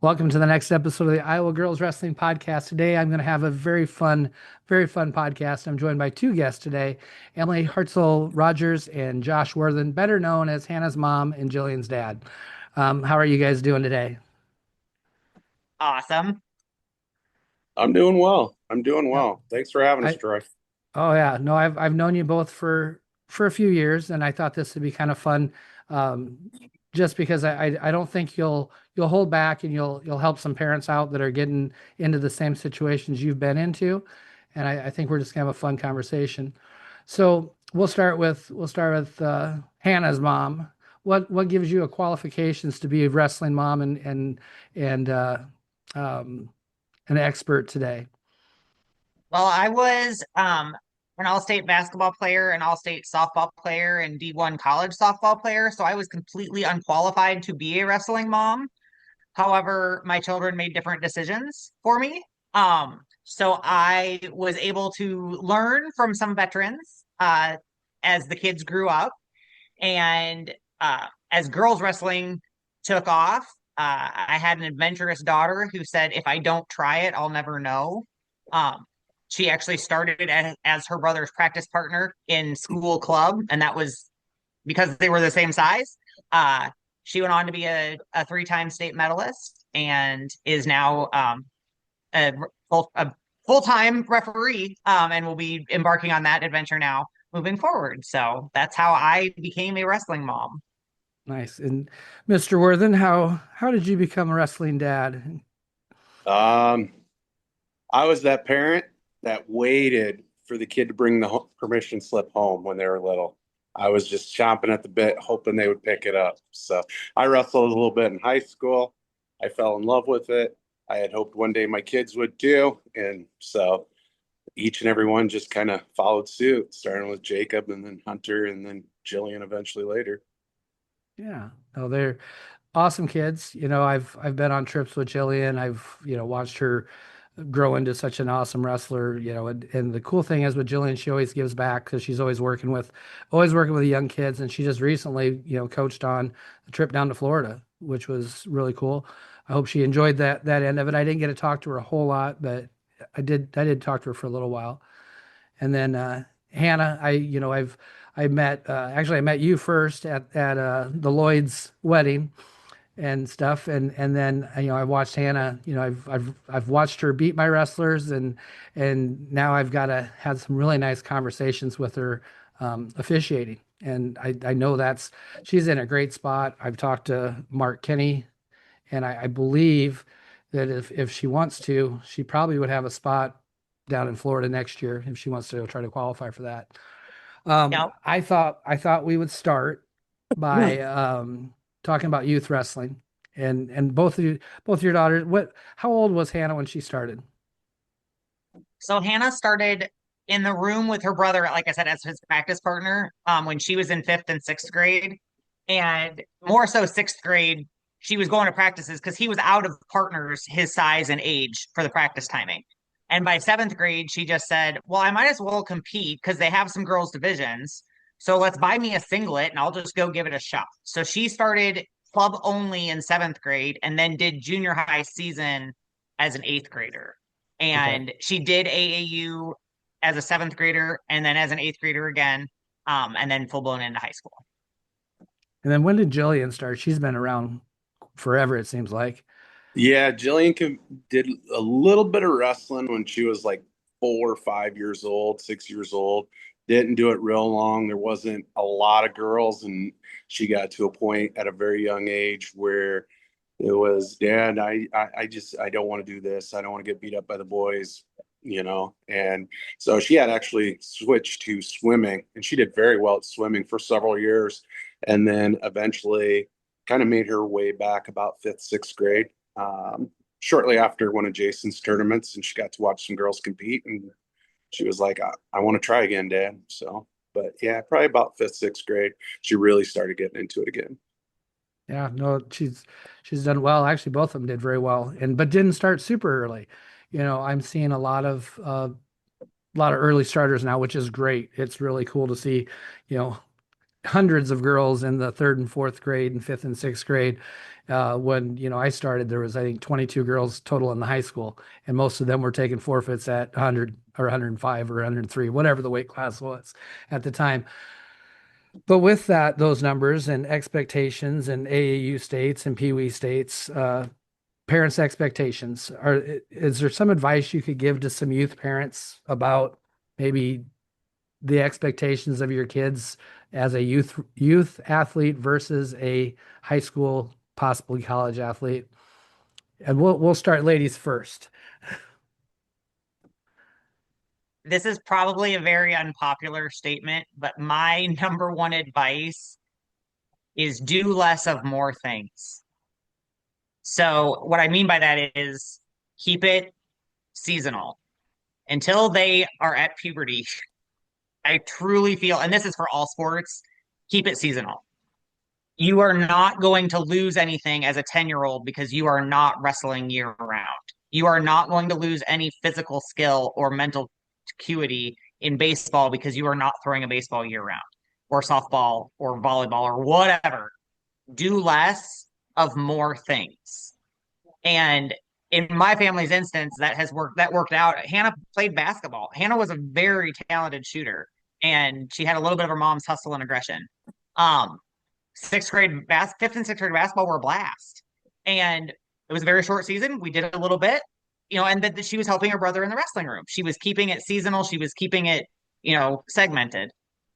Welcome to the next episode of the Iowa Girls Wrestling Podcast. Today, I'm going to have a very fun podcast. I'm joined by two guests today, Emily Hartzell-Rogers and Josh Worthen, better known as Hannah's mom and Jillian's dad. How are you guys doing today? Awesome. I'm doing well. I'm doing Yeah, well. Thanks for having us, I Troy. Oh yeah, no, I've known you both for a few years, and I thought this would be kind of fun, um, just because I don't think you'll hold back and you'll help some parents out that are getting into the same situations you've been into, and I think we're just gonna have a fun conversation. So we'll start with Hannah's mom. What gives you a qualifications to be a wrestling mom and um, an expert today? Well, I was an all-state basketball player, an all-state softball player, and D1 college softball player, so I was completely unqualified to be a wrestling mom. However, my children made different decisions for me. So I was able to learn from some veterans as the kids grew up, and as girls wrestling took off, I had an adventurous daughter who said, "If I don't try it, I'll never know." She actually started as her brother's practice partner in school club, and that was because they were the same size. She went on to be a three-time state medalist and is now a, a full-time referee, and will be embarking on that adventure now moving forward. So that's how I became a wrestling mom. Nice. And Mr. Worthen, how did you become a wrestling dad? Um, I was that parent that waited for the kid to bring the permission slip home when they were little. I was just chomping at the bit, hoping they would pick it up. So I wrestled a little bit in high school. I fell in love with it. I had hoped one day my kids would too. And so each and every one just kind of followed suit, starting with Jacob and then Hunter and then Jillian eventually later. Yeah. No, they're awesome kids. I've been on trips with Jillian. I've, watched her grow into such an awesome wrestler, and the cool thing is with Jillian, she always gives back because she's always working with the young kids. And she just recently, coached on the trip down to Florida, which was really cool. I hope she enjoyed that end of it. I didn't get to talk to her a whole lot, but I did talk to her for a little while. And then Hannah, I met you first at the Lloyd's wedding and stuff, and then I watched Hannah. I've watched her beat my wrestlers, and now I've got to have some really nice conversations with her officiating, and I know that's she's in a great spot. I've talked to Mark Kenny, and I believe that if she wants to, she probably would have a spot down in Florida next year if she wants to try to qualify for that. Yep. I thought we would start by talking about youth wrestling, and both your daughters. How old was Hannah when she started? So Hannah started in the room with her brother, like I said, as his practice partner, when she was in fifth and sixth grade. And more so sixth grade, she was going to practices because he was out of partners his size and age for the practice timing. And by seventh grade, she just said, "Well, I might as well compete because they have some girls' divisions. So let's buy me a singlet and I'll just go give it a shot." So she started club only in seventh grade and then did junior high season as an eighth grader. Okay. And she did AAU as a seventh grader and then as an eighth grader again, and then full blown into high school. And then when did Jillian start? She's been around forever, it seems like. Yeah, did a little bit of wrestling when she was like 4 or 5 years old, 6 years old. Didn't do it real long. There wasn't a lot of girls, and she got to a point at a very young age where it was, Dad, I don't want to do this. I don't want to get beat up by the boys. And so she had actually switched to swimming, and she did very well at swimming for several years, and then eventually kind of made her way back about fifth, sixth grade shortly after one of Jason's tournaments, and she got to watch some girls compete, and she was like, I want to try again, Dad. So, but yeah, probably about fifth, sixth grade, she really started getting into it again. Yeah, no, she's done well. Actually, both of them did very well, and but didn't start super early. I'm seeing a lot of early starters now, which is great. It's really cool to see, you know, hundreds of girls in the third and fourth grade and fifth and sixth grade. When, I started, there was, I think, 22 girls total in the high school, and most of them were taking forfeits at 100 or 105 or 103, whatever the weight class was at the time. But with that, those numbers and expectations and AAU states and Pee Wee states, parents' expectations is there some advice you could give to some youth parents about maybe the expectations of your kids as a youth athlete versus a high school, possibly college athlete? And we'll start ladies first. This is probably a very unpopular statement, but my number one advice is do less of more things. So what I mean by that is keep it seasonal until they are at puberty. I truly feel, and this is for all sports, keep it seasonal. You are not going to lose anything as a 10-year-old because you are not wrestling year round. You are not going to lose any physical skill or mental acuity in baseball because you are not throwing a baseball year round or softball or volleyball or whatever. Do less of more things. And in my family's instance, that worked out. Hannah played basketball. Hannah was a very talented shooter, and she had a little bit of her mom's hustle and aggression. Um, fifth and sixth grade basketball were a blast, and it was a very short season. We did a little bit, and that she was helping her brother in the wrestling room. She was keeping it seasonal. She was keeping it, segmented.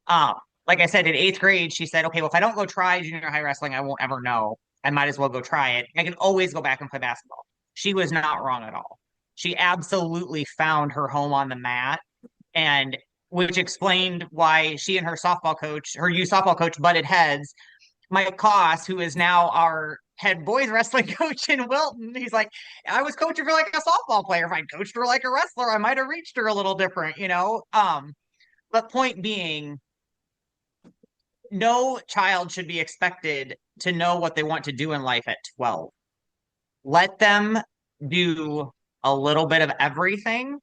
Um, like I said, in eighth grade, she said, "Okay, well, if I don't go try junior high wrestling, I won't ever know. I might as well go try it. I can always go back and play basketball." She was not wrong at all. She absolutely found her home on the mat, and which explained why she and her youth softball coach, butted heads. Mike Koss, who is now our head boys wrestling coach in Wilton, he's like, I was coaching her like a softball player. If I coached her like a wrestler, I might have reached her a little different. But point being, no child should be expected to know what they want to do in life at 12. Let them do a little bit of everything.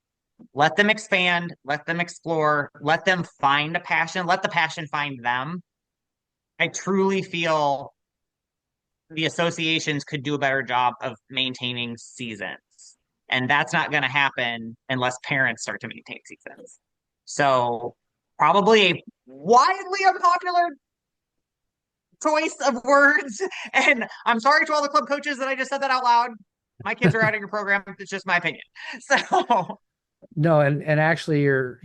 Let them expand, let them explore, let them find a passion, let the passion find them. I truly feel the associations could do a better job of maintaining seasons. And that's not going to happen unless parents start to maintain seasons. So, probably a widely unpopular choice of words. And I'm sorry to all the club coaches that I just said that out loud. My kids are out of your program. It's just my opinion. So, No, and actually you're,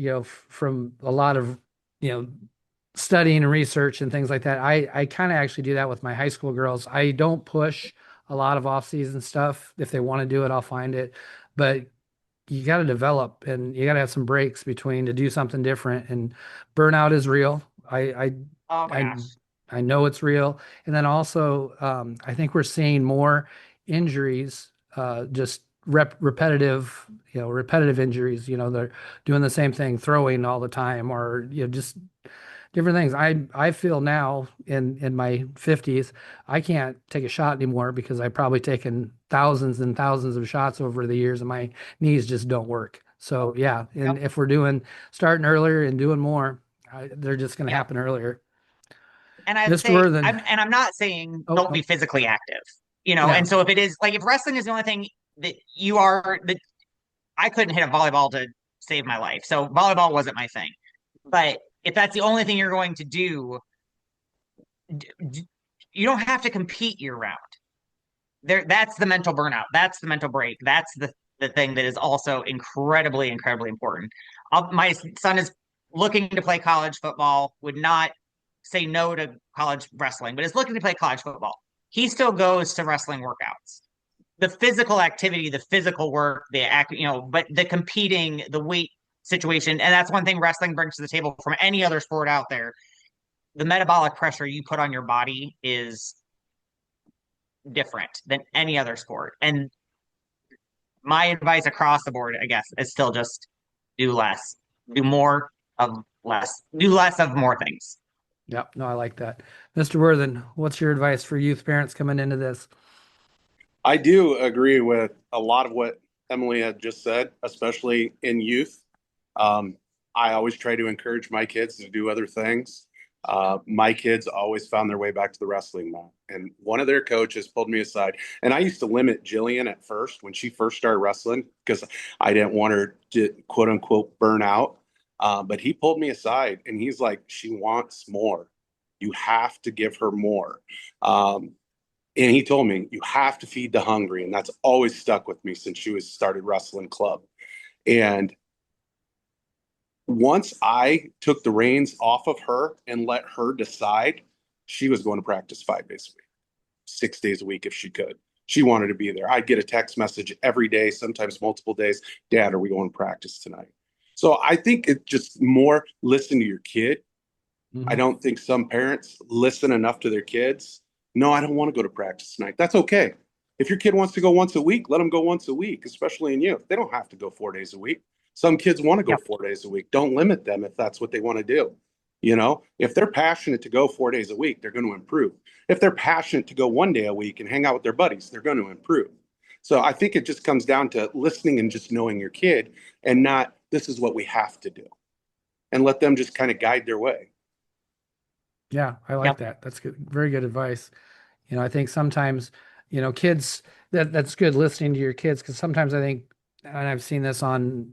from a lot of, you know, studying and research and things like that. I kind of actually do that with my high school girls. I don't push a lot of off-season stuff. If they want to do it, I'll find it. But you got to develop and you got to have some breaks between to do something different. And burnout is real. oh my I gosh. I know it's real. And then also, I think we're seeing more injuries, just repetitive injuries. They're doing the same thing, throwing all the time, or just different things. I feel now in my 50s, I can't take a shot anymore because I've probably taken thousands and thousands of shots over the years, and my knees just don't work. So yeah, and Yep. if we're starting earlier and doing more, they're just going to Yep. happen earlier. And I'd Mr. say Worthen. I'm not saying Oh, don't be no. physically active, Yeah. and so if it is like if wrestling is the only thing that you are that I couldn't hit a volleyball to save my life. So volleyball wasn't my thing. But if that's the only thing you're going to do, you don't have to compete year round. That's the mental burnout. That's the mental break. That's the thing that is also incredibly important. My son is looking to play college football, would not say no to college wrestling, but is looking to play college football. He still goes to wrestling workouts. The physical activity, the physical work, but the competing, the weight situation, and that's one thing wrestling brings to the table from any other sport out there. The metabolic pressure you put on your body is different than any other sport. And my advice across the board, I guess, is still just do less, do more of less, do less of more things. Yeah. No, I like that. Mr. Worthen, what's your advice for youth parents coming into this? I do agree with a lot of what Emily had just said, especially in youth. I always try to encourage my kids to do other things. My kids always found their way back to the wrestling mat. And one of their coaches pulled me aside. And I used to limit Jillian at first when she first started wrestling because I didn't want her to quote unquote burn out. But he pulled me aside and he's like, she wants more. You have to give her more. And he told me, you have to feed the hungry. And that's always stuck with me since she was started wrestling club. And once I took the reins off of her and let her decide, she was going to practice 5 days a week, 6 days a week if she could. She wanted to be there. I'd get a text message every day, sometimes multiple days. Dad, are we going to practice tonight? So I think it's just more listen to your kid. I Mhm. don't think some parents listen enough to their kids. No, I don't want to go to practice tonight. That's okay. If your kid wants to go once a week, let them go once a week, especially in youth. They don't have to go 4 days a week. Some kids want to go Yep. 4 days a week. Don't limit them if that's what they want to do. You know, if they're passionate to go 4 days a week, they're going to improve. If they're passionate to go one day a week and hang out with their buddies, they're going to improve. So I think it just comes down to listening and just knowing your kid and not this is what we have to do and let them just kind of guide their way. Yeah, I like Yep. that. That's good. Very good advice. I think sometimes, kids that's good listening to your kids because sometimes I think, and I've seen this on,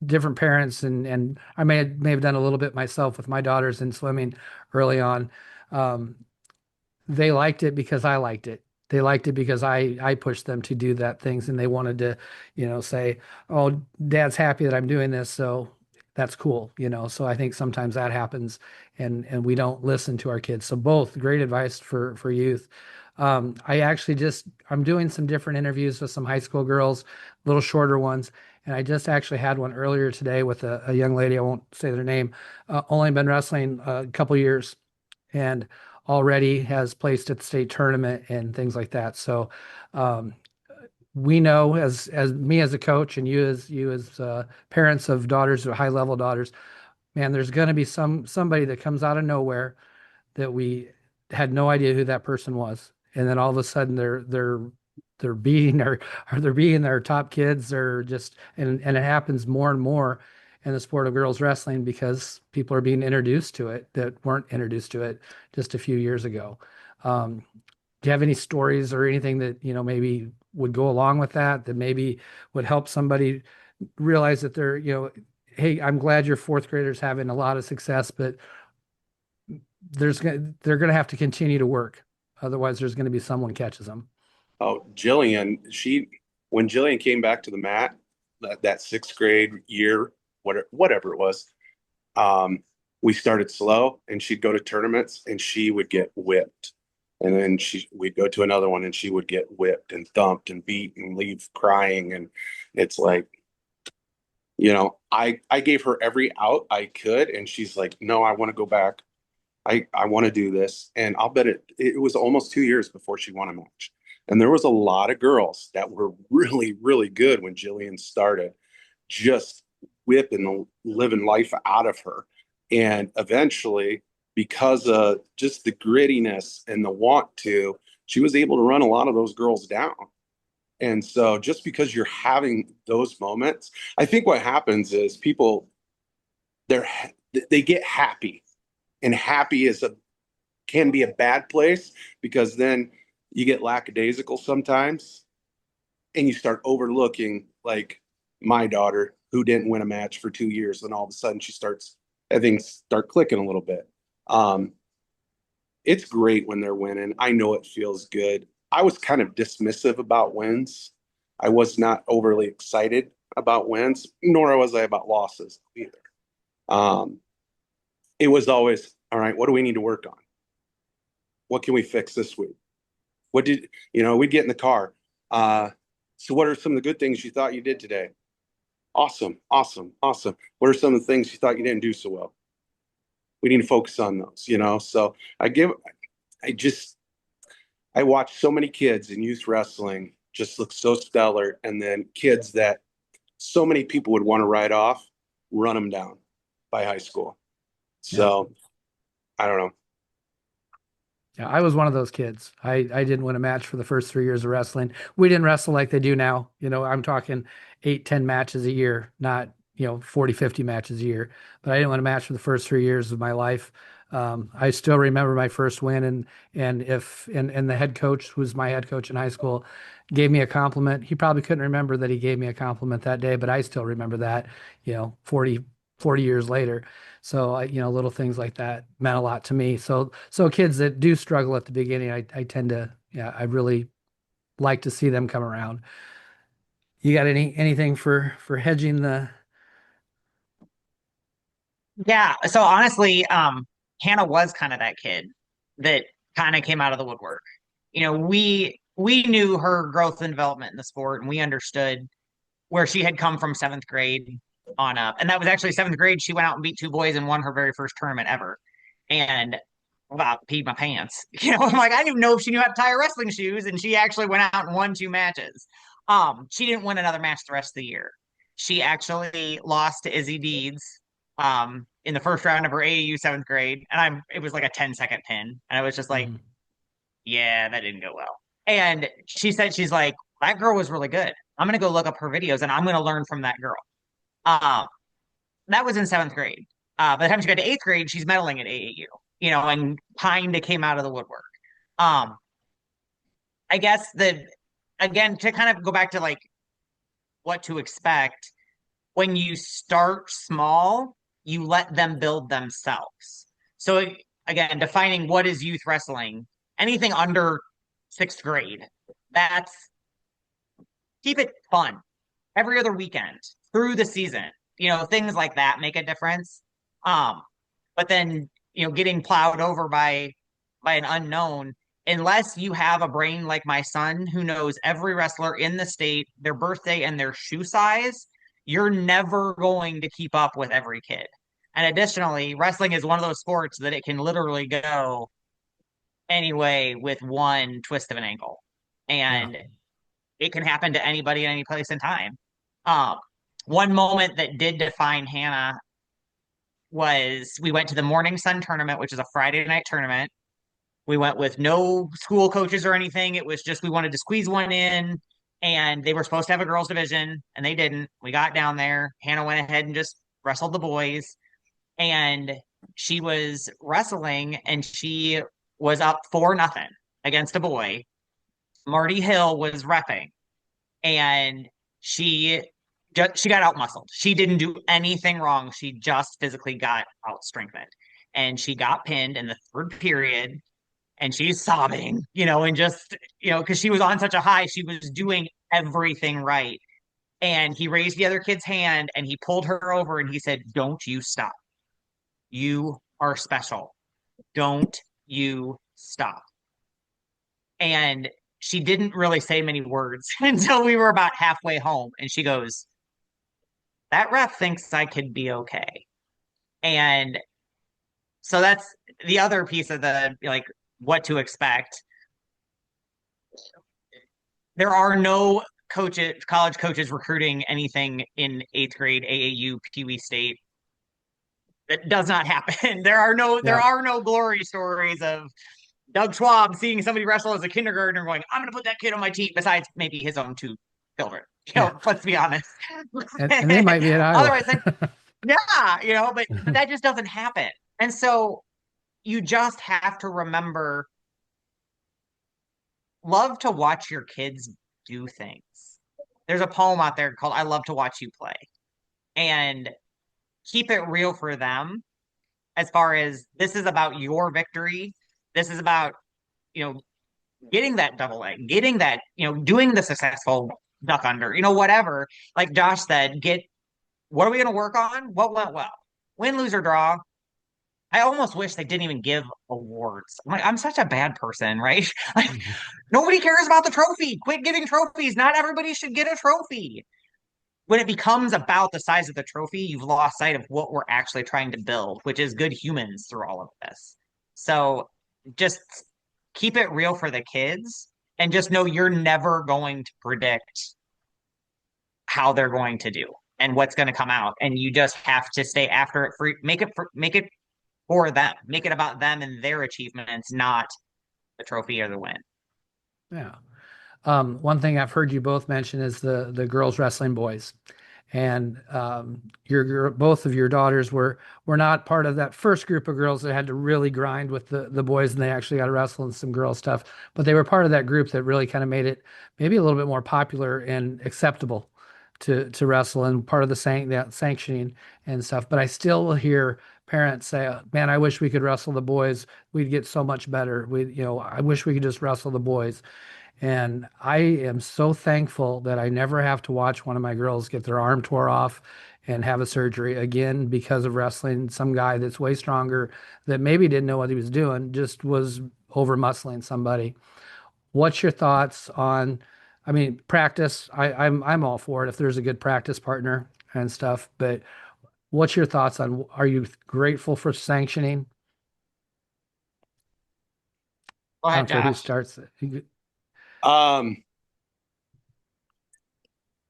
different parents and I may have done a little bit myself with my daughters in swimming early on. Um, they liked it because I liked it. They liked it because I pushed them to do that things and they wanted to, say, "Oh, Dad's happy that I'm doing this, so that's cool." So I think sometimes that happens and we don't listen to our kids. So both great advice for youth. I'm doing some different interviews with some high school girls, little shorter ones, and I just actually had one earlier today with a young lady. I won't say their name. Only been wrestling a couple years, and already has placed at the state tournament and things like that. So um, we know as me as a coach and you as parents of daughters or high level daughters, man, there's going to be somebody that comes out of nowhere that we had no idea who that person was, and then all of a sudden they're beating their or they're beating their top kids or just and it happens more and more in the sport of girls wrestling because people are being introduced to it that weren't introduced to it just a few years ago. Do you have any stories or anything that maybe would go along with that maybe would help somebody realize that hey, I'm glad your fourth graders having a lot of success, but they're going to have to continue to work. Otherwise, there's going to be someone catches them. Oh, Jillian, when Jillian came back to the mat, that sixth grade year, whatever it was, um, we started slow and she'd go to tournaments and she would get whipped. And then we'd go to another one and she would get whipped and thumped and beat and leave crying. And it's like, I gave her every out I could. And she's like, no, I want to go back. I want to do this. And I'll bet it was almost 2 years before she won a match. And there was a lot of girls that were really, really good when Jillian started, just whipping the living life out of her. And eventually, because of just the grittiness and the want to, she was able to run a lot of those girls down. And so just because you're having those moments, I think what happens is they're they get happy, and happy can be a bad place because then you get lackadaisical sometimes and you start overlooking like my daughter who didn't win a match for 2 years and all of a sudden things start clicking a little bit. um it's great when they're winning. I know it feels good. I was kind of dismissive about wins. I was not overly excited about wins, nor was I about losses either. um it was always all right, what do we need to work on? What can we fix this week? We'd get in the car. So what are some of the good things you thought you did today? Awesome, awesome, awesome. What are some of the things you thought you didn't do so well? We need to focus on those. So I just, I watch so many kids in youth wrestling just look so stellar. And then kids that so many people would want to write off, run them down by high school. Yeah. So I don't know. Yeah, I was one of those kids. I didn't win a match for the first 3 years of wrestling. We didn't wrestle like they do now. I'm talking 8, 10 matches a year, not 40, 50 matches a year. But I didn't win a match for the first 3 years of my life. I still remember my first win, and the head coach, who was my head coach in high school, gave me a compliment. He probably couldn't remember that he gave me a compliment that day, but I still remember that, 40 years later. So little things like that meant a lot to me. So kids that do struggle at the beginning, I tend to, yeah, I really like to see them come around. You got anything for hedging the? Yeah. So honestly, Hannah was kind of that kid that kind of came out of the woodwork. We knew her growth and development in the sport, and we understood where she had come from seventh grade on up. And that was actually seventh grade. She went out and beat two boys and won her very first tournament ever. And about peed my pants. I'm like, I didn't even know if she knew how to tie her wrestling shoes, and she actually went out and won two matches. She didn't win another match the rest of the year. She actually lost to Izzy Deeds in the first round of her AAU seventh grade, and it was like a 10-second pin. And I was just like, Mhm. yeah, that didn't go well. And she said, she's like, that girl was really good. I'm gonna go look up her videos and I'm gonna learn from that girl. Um, that was in seventh grade. By the time she got to eighth grade, she's medaling at AAU, and kind of came out of the woodwork. Um, I guess again, to kind of go back to like what to expect, when you start small, you let them build themselves. So again, defining what is youth wrestling, anything under sixth grade, that's keep it fun every other weekend through the season. Things like that make a difference. Um, but then, getting plowed over by an unknown, unless you have a brain like my son who knows every wrestler in the state, their birthday and their shoe size, you're never going to keep up with every kid. And additionally, wrestling is one of those sports that it can literally go anyway with one twist of an ankle. Yeah. And it can happen to anybody at any place in time. Um, One moment that did define Hannah was we went to the Morning Sun tournament, which is a Friday night tournament. We went with no school coaches or anything. It was just we wanted to squeeze one in, and they were supposed to have a girls' division, and they didn't. We got down there. Hannah went ahead and just wrestled the boys, and she was wrestling, and she was up 4-0 against a boy. Marty Hill was repping, and she got out muscled. She didn't do anything wrong. She just physically got out strengthened, and she got pinned in the third period. And she's sobbing, and just because she was on such a high, she was doing everything right. And he raised the other kid's hand and he pulled her over and he said, "Don't you stop. You are special. Don't you stop." And she didn't really say many words until we were about halfway home. And she goes, "That ref thinks I could be okay." And so that's the other piece of the like what to expect. There are no college coaches recruiting anything in eighth grade AAU Pee Wee State. That does not happen. There Yeah. are no glory stories of Doug Schwab seeing somebody wrestle as a kindergartner going, "I'm going to put that kid on my team." Besides maybe his own two children. Yeah. Let's be honest. And they might be at Iowa. Otherwise, yeah, but that just doesn't happen. And so you just have to remember, love to watch your kids do things. There's a poem out there called "I Love to Watch You Play," and keep it real for them as far as this is about your victory. This is about, you know, getting that double leg, getting that, doing the successful duck under, whatever. Like Josh said, what are we going to work on? What went well? Win, lose, or draw. I almost wish they didn't even give awards. I'm such a bad person, right? Like, Mhm. nobody cares about the trophy. Quit giving trophies. Not everybody should get a trophy. When it becomes about the size of the trophy, you've lost sight of what we're actually trying to build, which is good humans through all of this. So just keep it real for the kids and just know you're never going to predict how they're going to do and what's going to come out. And you just have to stay after it make it for them. Make it about them and their achievements, not the trophy or the win. Yeah. One thing I've heard you both mention is the girls wrestling boys. and both of your daughters were not part of that first group of girls that had to really grind with the boys, and they actually got to wrestle in some girl stuff. But they were part of that group that really kind of made it maybe a little bit more popular and acceptable to wrestle, and part of that sanctioning and stuff. But I still will hear parents say, "Man, I wish we could wrestle the boys. We'd get so much better. I wish we could just wrestle the boys." And I am so thankful that I never have to watch one of my girls get their arm tore off and have a surgery again because of wrestling some guy that's way stronger that maybe didn't know what he was doing, just was over muscling somebody. What's your thoughts on, I mean, practice? I'm all for it if there's a good practice partner and stuff, but what's your thoughts on, are you grateful for sanctioning? Go I ahead, don't care who Josh. starts. Um,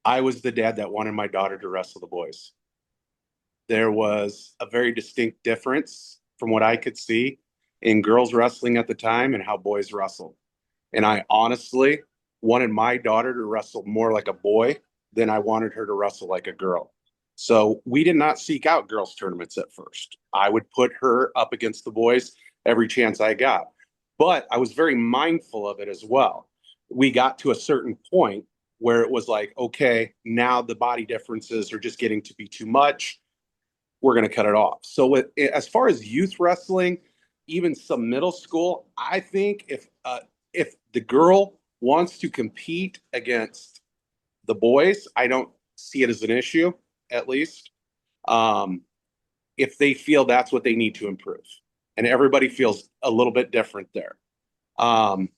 I was the dad that wanted my daughter to wrestle the boys. There was a very distinct difference from what I could see in girls wrestling at the time and how boys wrestled. And I honestly wanted my daughter to wrestle more like a boy than I wanted her to wrestle like a girl. So we did not seek out girls' tournaments at first. I would put her up against the boys every chance I got. But I was very mindful of it as well. We got to a certain point where it was like, okay, now the body differences are just getting to be too much. We're going to cut it off. So, as far as youth wrestling, even some middle school, I think if the girl wants to compete against the boys, I don't see it as an issue. At least, um, if they feel that's what they need to improve, and everybody feels a little bit different there. Um,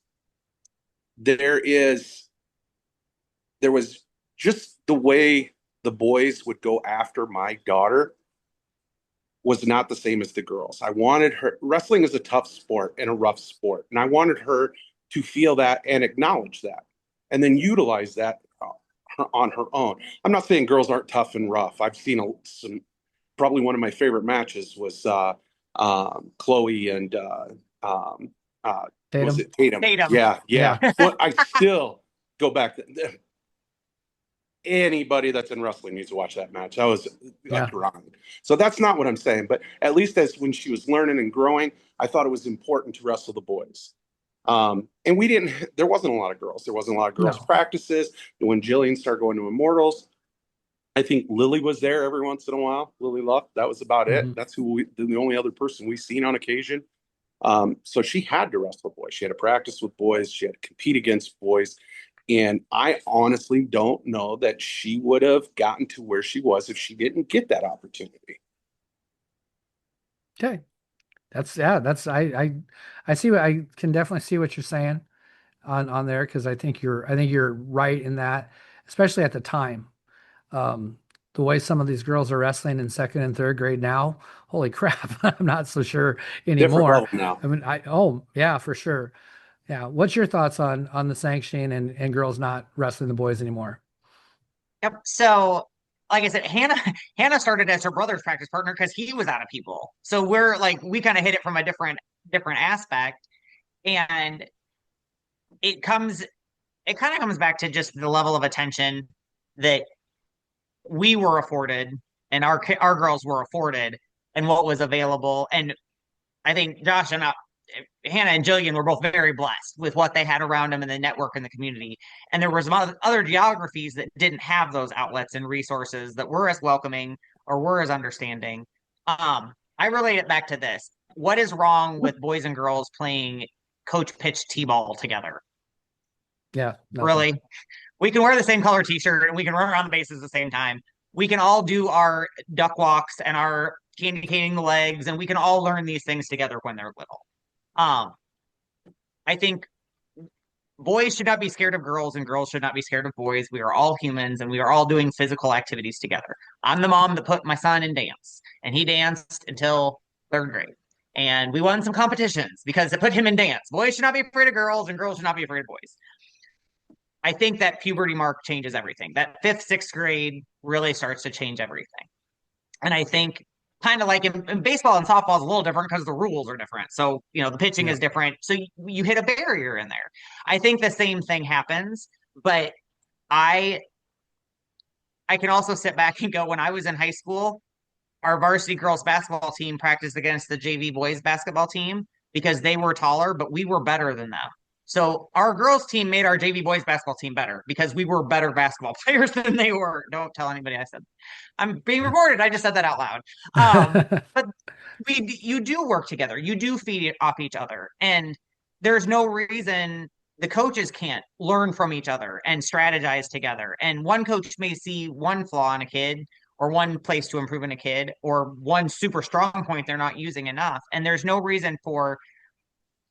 there is there was just the way the boys would go after my daughter was not the same as the girls. I wanted her, wrestling is a tough sport and a rough sport. And I wanted her to feel that and acknowledge that and then utilize that on her own. I'm not saying girls aren't tough and rough. I've seen probably one of my favorite matches was Chloe and um, was Tatum? it Tatum? Tatum. Yeah, yeah. Yeah, Well, I still go back. Anybody that's in wrestling needs to watch that match. That was a yeah. grind. So that's not what I'm saying. But at least as when she was learning and growing, I thought it was important to wrestle the boys. And we didn't, there wasn't a lot of girls. There wasn't a lot of girls No. practices. And when Jillian started going to Immortals, I think Lily was there every once in a while. Lily Luck, that was about it. Hmm. That's the only other person we've seen on occasion. So she had to wrestle boys. She had to practice with boys. She had to compete against boys. And I honestly don't know that she would have gotten to where she was if she didn't get that opportunity. Okay. That's I see what I can definitely see what you're saying on there, because I think you're right in that, especially at the time. Um, the way some of these girls are wrestling in second and third grade now, holy crap, I'm not so sure Different anymore. level now. I mean, oh yeah, for sure. Yeah. What's your thoughts on the sanctioning and girls not wrestling the boys anymore? Yep. So, like I said, Hannah Hannah started as her brother's practice partner because he was out of people. So we're like we kind of hit it from a different aspect, and it comes it kind of comes back to just the level of attention that we were afforded and our girls were afforded and what was available. And I think Josh and Hannah and Jillian were both very blessed with what they had around them and the network and the community. And there was some other geographies that didn't have those outlets and resources that were as welcoming or were as understanding. I relate it back to this. What is wrong with boys and girls playing coach pitch t-ball together? Yeah, nothing. Really? We can wear the same color t-shirt and we can run around the bases at the same time. We can all do our duck walks and our candy caning the legs, and we can all learn these things together when they're little. Um, I think boys should not be scared of girls and girls should not be scared of boys. We are all humans and we are all doing physical activities together. I'm the mom that put my son in dance, and he danced until third grade. And we won some competitions because it put him in dance. Boys should not be afraid of girls and girls should not be afraid of boys. I think that puberty mark changes everything. That fifth, sixth grade really starts to change everything. And I think kind of like in baseball and softball is a little different because the rules are different. So, the pitching Yeah. is different. So you hit a barrier in there. I think the same thing happens, but I I can also sit back and go, when I was in high school, our varsity girls basketball team practiced against the JV boys basketball team because they were taller, but we were better than them. So our girls team made our JV boys basketball team better because we were better basketball players than they were. Don't tell anybody I said. I'm being recorded. I just said that out loud. But you do work together. You do feed it off each other. And there's no reason the coaches can't learn from each other and strategize together. And one coach may see one flaw in a kid or one place to improve in a kid or one super strong point they're not using enough. And there's no reason for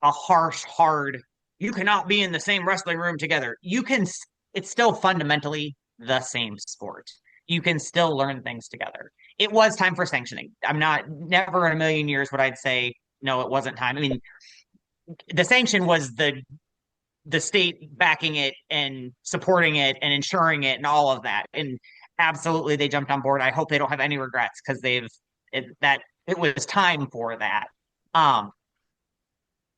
a harsh, hard, you cannot be in the same wrestling room together. You can, it's still fundamentally the same sport. You can still learn things together. It was time for sanctioning. I'm not, never in a million years would I'd say, no, it wasn't time. I mean, the sanction was the state backing it and supporting it and ensuring it and all of that. And absolutely they jumped on board. I hope they don't have any regrets because it was time for that. Um,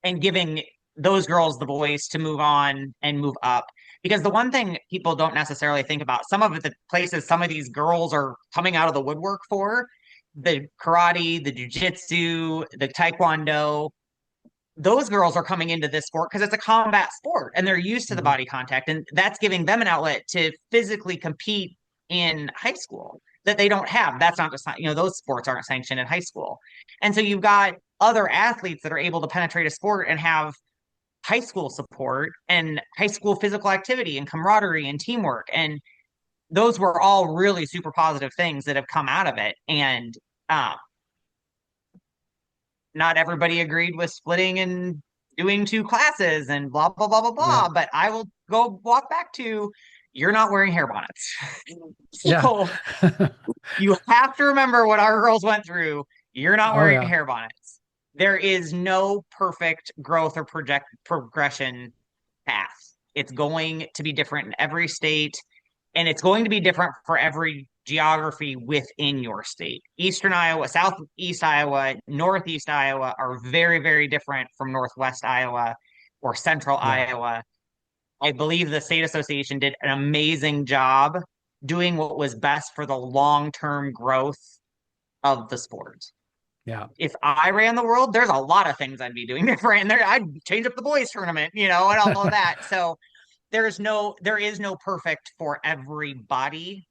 and giving those girls the voice to move on and move up. Because the one thing people don't necessarily think about, some of the places some of these girls are coming out of the woodwork for, the karate, the jujitsu, the taekwondo, those girls are coming into this sport because it's a combat sport and they're used to the body contact. And that's giving them an outlet to physically compete in high school that they don't have. That's not just, those sports aren't sanctioned in high school. And so you've got other athletes that are able to penetrate a sport and have high school support and high school physical activity and camaraderie and teamwork. And those were all really super positive things that have come out of it. And not everybody agreed with splitting and doing two classes and blah, blah, blah, blah, blah. Yeah. But I will go walk back to, you're not wearing hair bonnets. Yeah. You have to remember what our girls went through. You're not Oh wearing yeah. hair bonnets. There is no perfect growth or progression path. It's going to be different in every state, and it's going to be different for every geography within your state. Eastern Iowa, Southeast Iowa, Northeast Iowa are very, very different from Northwest Iowa or Central Yeah. Iowa. I believe the state association did an amazing job doing what was best for the long-term growth of the sport. Yeah. If I ran the world, there's a lot of things I'd be doing different. There, I'd change up the boys tournament, and all of that. So there is no perfect for everybody,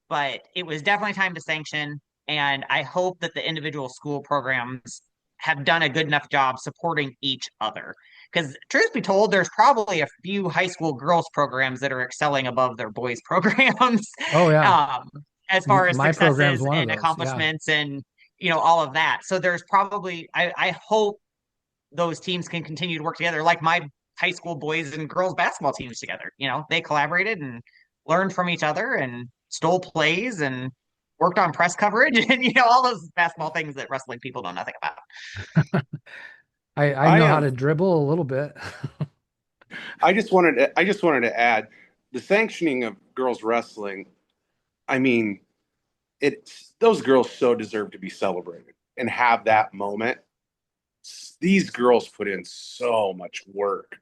but it was definitely time to sanction. And I hope that the individual school programs have done a good enough job supporting each other. Because truth be told, there's probably a few high school girls programs that are excelling above their boys programs, Oh yeah. um, as far as My program's successes one of and those. Yeah. accomplishments and all of that. So there's probably I hope those teams can continue to work together, like my high school boys and girls basketball teams together. They collaborated and learned from each other and stole plays and worked on press coverage and all those basketball things that wrestling people know nothing about. I I know how am. to dribble a little bit. I just wanted to add the sanctioning of girls wrestling. I mean, it's those girls so deserve to be celebrated and have that moment. These girls put in so much work.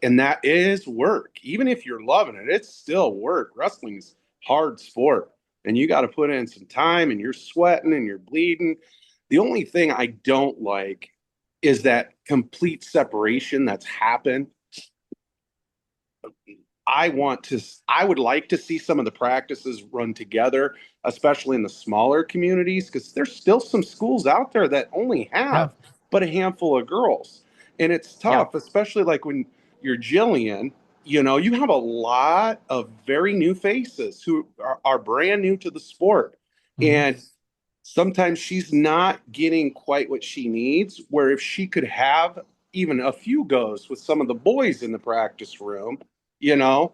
And that is work. Even if you're loving it, it's still work. Wrestling's hard sport. And you got to put in some time and you're sweating and you're bleeding. The only thing I don't like is that complete separation that's happened. I would like to see some of the practices run together, especially in the smaller communities, because there's still some schools out there that only Yeah. have but a handful of girls. And it's Yep. tough, especially like when you're Jillian, you have a lot of very new faces who are brand new to the sport. Mhm. And sometimes she's not getting quite what she needs, where if she could have even a few goes with some of the boys in the practice room, you know,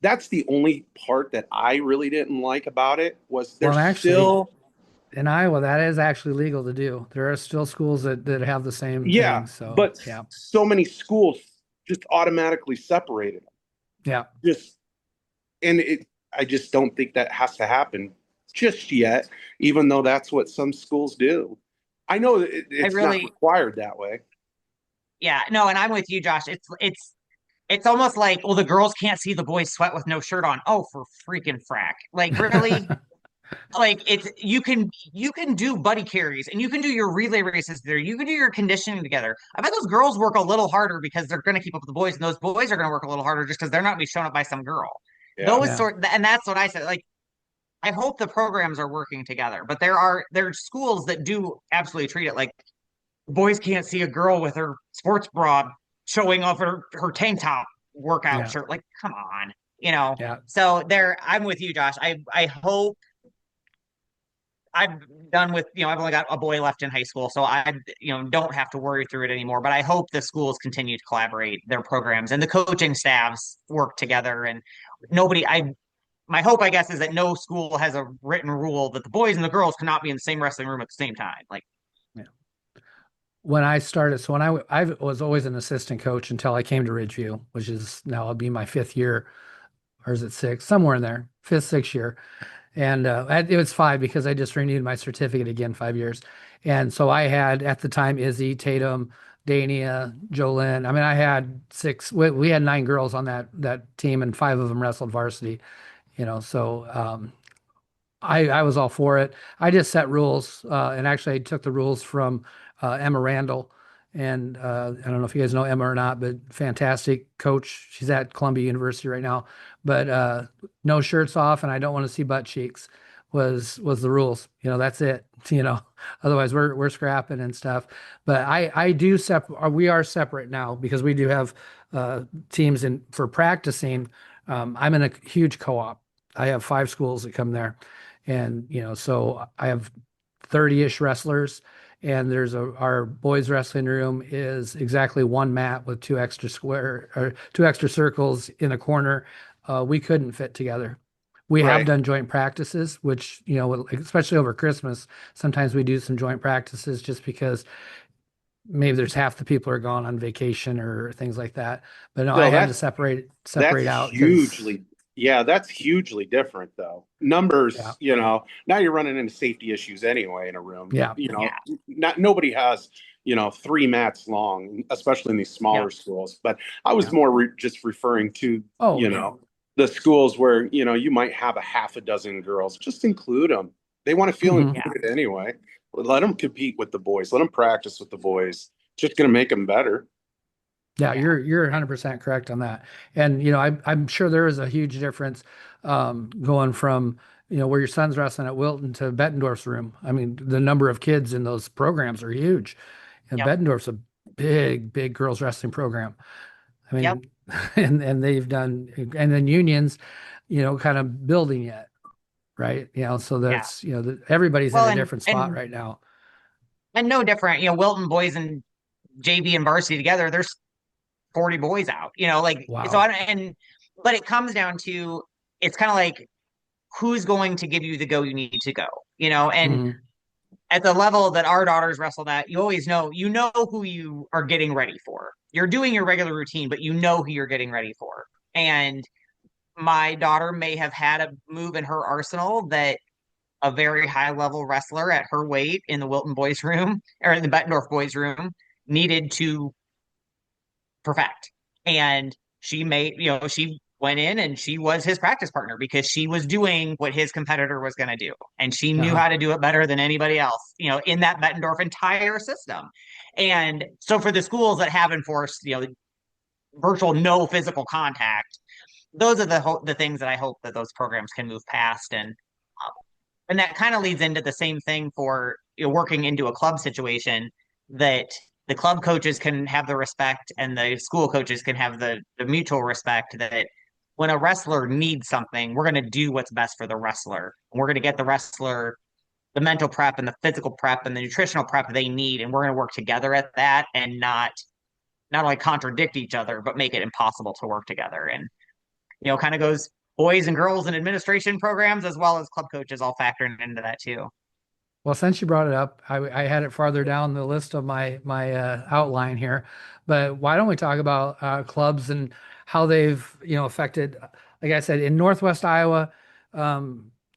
that's the only part that I really didn't like about it was Well, there's and actually, still, in Iowa, that is actually legal to do. There are still schools that have the same yeah, thing. So but yeah. so many schools just automatically separated them. Yeah. Just I just don't think that has to happen just yet, even though that's what some schools do. I know I it's not really, required that way. yeah, no, and I'm with you, Josh. It's it's almost like, well, the girls can't see the boys sweat with no shirt on. Oh, for freaking frack. Like, really? Like it's you can do buddy carries and you can do your relay races there. You can do your conditioning together. I bet those girls work a little harder because they're going to keep up with the boys, and those boys are going to work a little harder just because they're not going to be shown up by some girl. Yeah. Those Yeah. sort, and that's what I said. Like, I hope the programs are working together, but there are schools that do absolutely treat it like boys can't see a girl with her sports bra showing off her tank top workout Yeah. shirt. Like, come on, you know. Yeah. So there, I'm with you, Josh. I hope I'm done with, I've only got a boy left in high school, so I, don't have to worry through it anymore. But I hope the schools continue to collaborate their programs and the coaching staffs work together. And my hope, I guess, is that no school has a written rule that the boys and the girls cannot be in the same wrestling room at the same time. Like, Yeah. When I started, so I was always an assistant coach until I came to Ridgeview, which is now I'll be my 5th year, or is it 6? Somewhere in there, 5th, 6th year. And it was 5 because I just renewed my certificate again, 5 years. And so I had at the time Izzy, Tatum, Dania, Jolyn. I mean, I had 6. We had 9 girls on that team, and 5 of them wrestled varsity. So I was all for it. I just set rules, and actually I took the rules from Emma Randall. And I don't know if you guys know Emma or not, but fantastic coach. She's at Columbia University right now. But no shirts off, and I don't want to see butt cheeks was the rules. That's it. Otherwise we're scrapping and stuff. But I do we are separate now because we do have teams in for practicing. I'm in a huge co-op. I have 5 schools that come there. And, so I have 30-ish wrestlers, and our boys wrestling room is exactly 1 mat with 2 extra square or 2 extra circles in a corner. We couldn't fit together. We have Right. done joint practices, which, especially over Christmas, sometimes we do some joint practices just because maybe there's half the people are gone on vacation or things like that. But no, I No, had to that's separate out because, that's hugely different though. yeah, Numbers, now you're running into safety issues anyway in a room. yeah, yeah, Nobody has, 3 mats long, especially in these yeah, smaller schools. But I was yeah. more just referring to, Oh, you yeah, know, the schools where, you might have a half a dozen girls. Just include them. They want to feel hmm, yeah, included anyway. Let them compete with the boys. Let them practice with the boys. It's just going to make them better. yeah. yeah, You're 100% correct on that. And I'm sure there is a huge difference going from where your son's wrestling at Wilton to Bettendorf's room. I mean, the number of kids in those programs are huge. And yep, Bettendorf's a big girls wrestling program. I yep, mean, and they've done, and then unions, kind of building it, right? So yeah. that's, everybody's in Well, a and different spot and right now. and no different. Wilton boys and JV and varsity together. There's 40 boys out. Like so. Wow. But it comes down to it's kind of like who's going to give you the go you need to go. And Hmm. at the level that our daughters wrestled at, you always know who you are getting ready for. You're doing your regular routine, but you know who you're getting ready for. And my daughter may have had a move in her arsenal that a very high level wrestler at her weight in the Wilton boys room or in the Bettendorf boys room needed to perfect. And she went in and she was his practice partner because she was doing what his competitor was going to do. And she knew Uh-huh. how to do it better than anybody else, in that Bettendorf entire system. And so for the schools that have enforced, virtual no physical contact, those are the things that I hope that those programs can move past. And that kind of leads into the same thing for working into a club situation that the club coaches can have the respect and the school coaches can have the mutual respect that when a wrestler needs something, we're going to do what's best for the wrestler. And we're going to get the wrestler the mental prep and the physical prep and the nutritional prep they need. And we're going to work together at that and not only contradict each other, but make it impossible to work together. And kind of goes boys and girls and administration programs as well as club coaches all factoring into that too. Well, since you brought it up, I had it farther down the list of my outline here, but why don't we talk about clubs and how they've affected? Like I said, in Northwest Iowa,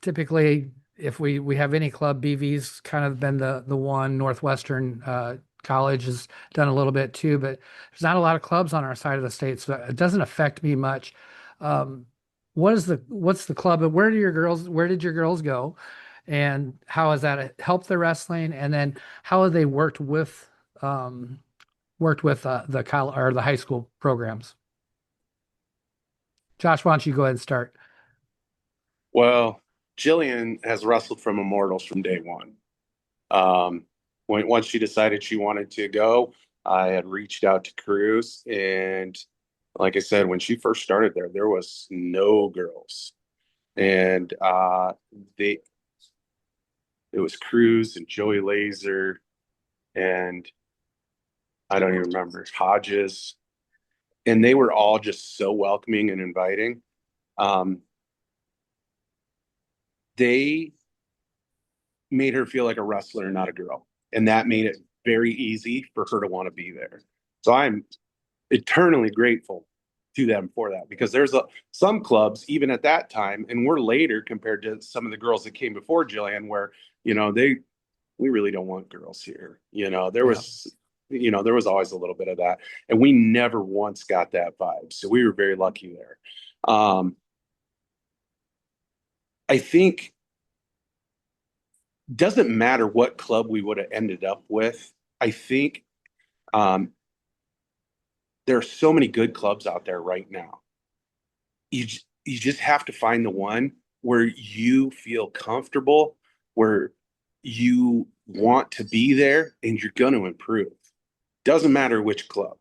typically if we have any club, BV's kind of been the one. Northwestern college has done a little bit too, but there's not a lot of clubs on our side of the state, so it doesn't affect me much. Um, what's the club? Where did your girls go? And how has that helped the wrestling? And then how have they um, worked with the college or the high school programs? Josh, why don't you go ahead and start? Well, Jillian has wrestled from Immortals from day one. Um, once she decided she wanted to go, I had reached out to Cruz, and like I said, when she first started there, there was no girls, and they it was Cruz and Joey Laser, and I don't even remember Hodges, and they were all just so welcoming and inviting. Um, they made her feel like a wrestler, not a girl. And that made it very easy for her to want to be there. So I'm eternally grateful to them for that because some clubs, even at that time, and we're later compared to some of the girls that came before Jillian, where, we really don't want girls here. Yeah. There was always a little bit of that. And we never once got that vibe. So we were very lucky there. I think doesn't matter what club we would have ended up with. I think um, there are so many good clubs out there right now. You just have to find the one where you feel comfortable, where you want to be there, and you're going to improve. Doesn't matter which club.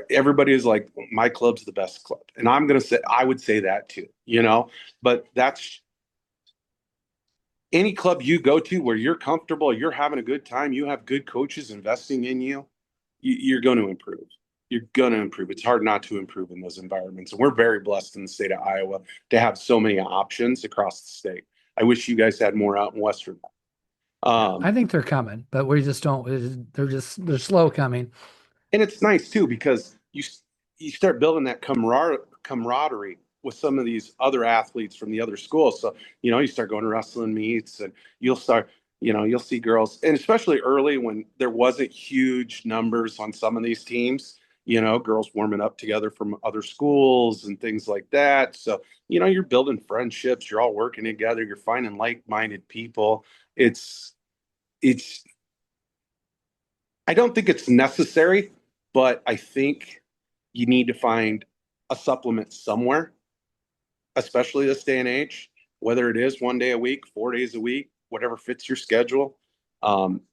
Everybody is like, my club's the best club, and I would say that too. But that's any club you go to where you're comfortable, you're having a good time, you have good coaches investing in you, you're going to improve. You're going to improve. It's hard not to improve in those environments. And we're very blessed in the state of Iowa to have so many options across the state. I wish you guys had more out in Western. Yeah, I Um, think they're coming, but we just don't. They're slow coming. and it's nice too because you start building that camaraderie with some of these other athletes from the other schools. So you start going to wrestling meets, and you'll see girls, and especially early when there wasn't huge numbers on some of these teams. Girls warming up together from other schools and things like that. So you're building friendships. You're all working together. You're finding like-minded people. It's it's I don't think it's necessary, but I think you need to find a supplement somewhere, especially this day and age, whether it is 1 day a week, 4 days a week, whatever fits your schedule. Um,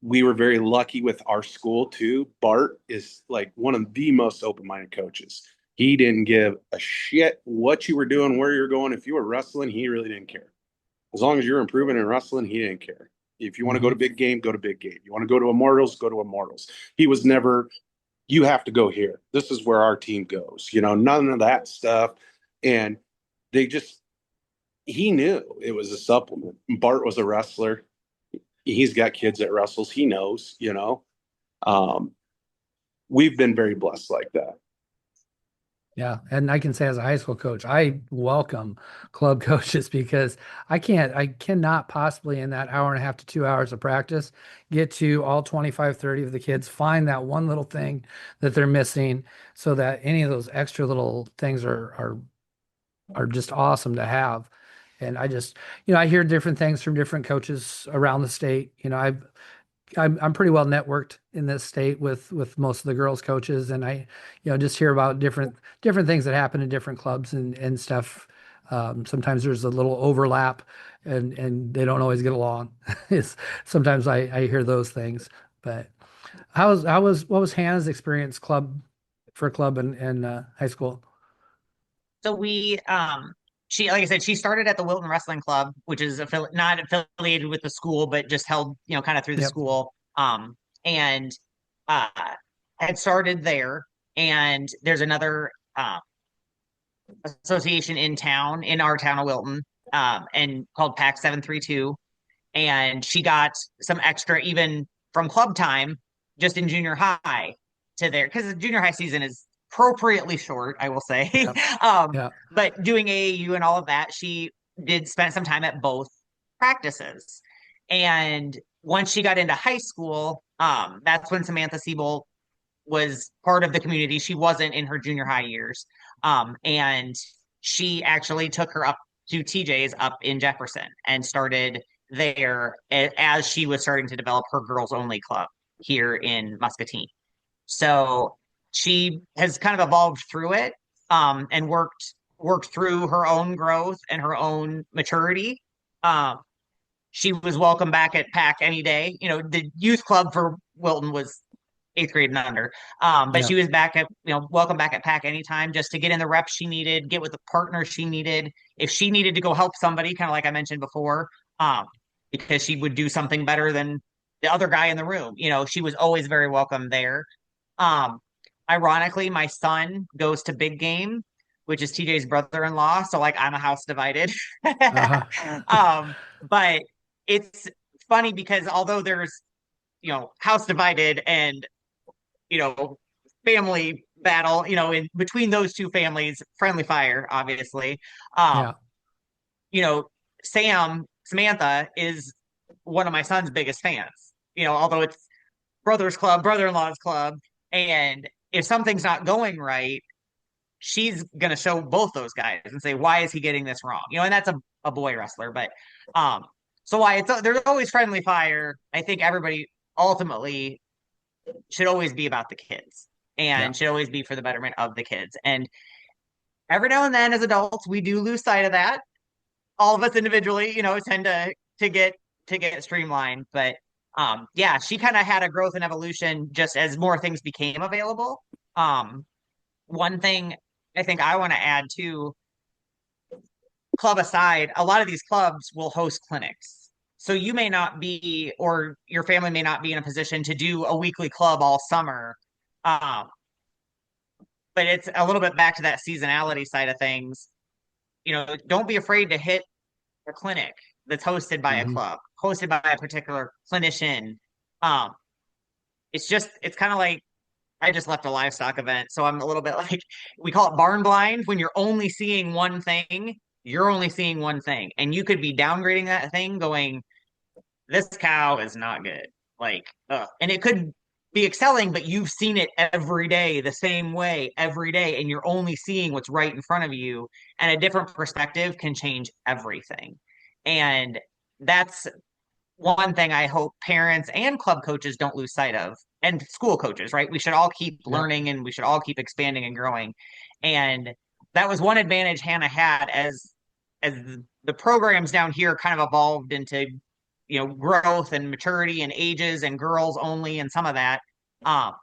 we were very lucky with our school too. Bart is like one of the most open-minded coaches. He didn't give a shit what you were doing, where you're going. If you were wrestling, he really didn't care. As long as you're improving in wrestling, he didn't care. If you want to go to Hmm. big game, go to big game. You want to go to Immortals. He was never, you have to go here. This is where our team goes. None of that stuff. And they just, he knew it was a supplement. Bart was a wrestler. He's got kids that wrestles. He knows. Um, we've been very blessed like that. Yeah, and I can say as a high school coach, I welcome club coaches because I cannot possibly in that hour and a half to 2 hours of practice get to all 25, 30 of the kids, find that one little thing that they're missing so that any of those extra little things are just awesome to have. And I just, I hear different things from different coaches around the state. I'm pretty well networked in this state with most of the girls coaches, and I just hear about different things that happen in different clubs and stuff. Sometimes there's a little overlap, and they don't always get along. Sometimes I hear those things. But what was Hannah's experience club in high school? So she, like I said, she started at the Wilton Wrestling Club, which is not affiliated with the school, but just held, kind of through the Yep. school. And uh, had started there. And there's another association in our town of Wilton, and called PAC 732. And she got some extra even from club time just in junior high to there because the junior high season is appropriately short, I will say. Yeah. Yeah. But doing AAU and all of that, she did spend some time at both practices. And once she got into high school, that's when Samantha Siebel was part of the community. She wasn't in her junior high years. And she actually took her up to TJ's up in Jefferson and started there as she was starting to develop her girls only club here in Muscatine. So she has kind of evolved through it, and worked through her own growth and her own maturity. Um, she was welcome back at Pack any day. You know, the youth club for Wilton was eighth grade and under. But Yeah. she was back at, welcome back at Pack anytime, just to get in the reps she needed, get with the partner she needed. If she needed to go help somebody, kind of like I mentioned before, because she would do something better than the other guy in the room, she was always very welcome there. Um, Ironically, my son goes to Big Game, which is TJ's brother-in-law. So like I'm a house divided. Uh-huh. But it's funny because although there's, house divided and, you know, family battle, in between those two families, friendly fire, obviously. Um, Yeah. you know, Samantha is one of my son's biggest fans, although it's brother's club, brother-in-law's club. And if something's not going right, she's gonna show both those guys and say, why is he getting this wrong? And that's a boy wrestler, but um, so why there's always friendly fire. I think everybody ultimately should always be about the kids Yeah. and should always be for the betterment of the kids. And every now and then as adults, we do lose sight of that. All of us individually, tend to get streamlined. But yeah, she kind of had a growth and evolution just as more things became available. One thing I think I want to add to, club aside, a lot of these clubs will host clinics. So you may not be, or your family may not be in a position to do a weekly club all summer. Um, but it's a little bit back to that seasonality side of things. Don't be afraid to hit a clinic that's hosted by a Hmm. club, hosted by a particular clinician. Um, it's kind of like I just left a livestock event, so I'm a little bit like, we call it barn blind. When you're only seeing one thing, you're only seeing one thing, and you could be downgrading that thing, going, "This cow is not good." Like, and it could be excelling, but you've seen it every day the same way every day, and you're only seeing what's right in front of you. And a different perspective can change everything. And that's one thing I hope parents and club coaches don't lose sight of, and school coaches, right? We should all keep Yeah. learning and we should all keep expanding and growing. And that was one advantage Hannah had as the programs down here kind of evolved into, growth and maturity and ages and girls only and some of that. Um,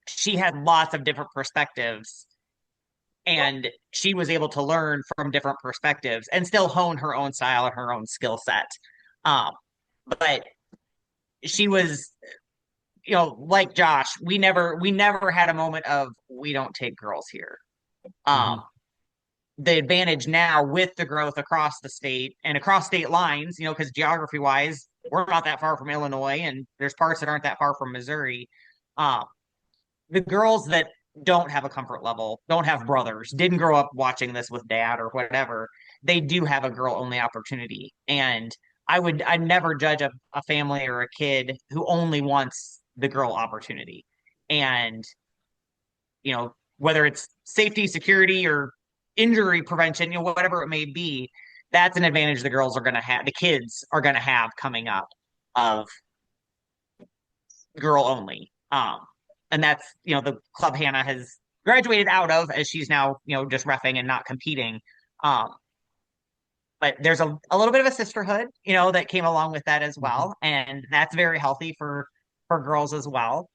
she had lots of different perspectives, and she was able to learn from different perspectives and still hone her own style and her own skill set. But she was, like Josh, we never had a moment of, we don't take girls here. Hmm. Um, the advantage now with the growth across the state and across state lines, because geography wise, we're not that far from Illinois, and there's parts that aren't that far from Missouri. Um, the girls that don't have a comfort level, don't have brothers, didn't grow up watching this with dad or whatever, they do have a girl only opportunity. And I'd never judge a family or a kid who only wants the girl opportunity. And, whether it's safety, security, or injury prevention, whatever it may be, that's an advantage the kids are going to have coming up, of girl only. And that's, the club Hannah has graduated out of, as she's now, just reffing and not competing. Um, but there's a little bit of a sisterhood, that came along with that as Hmm. well. And that's very healthy for girls as well.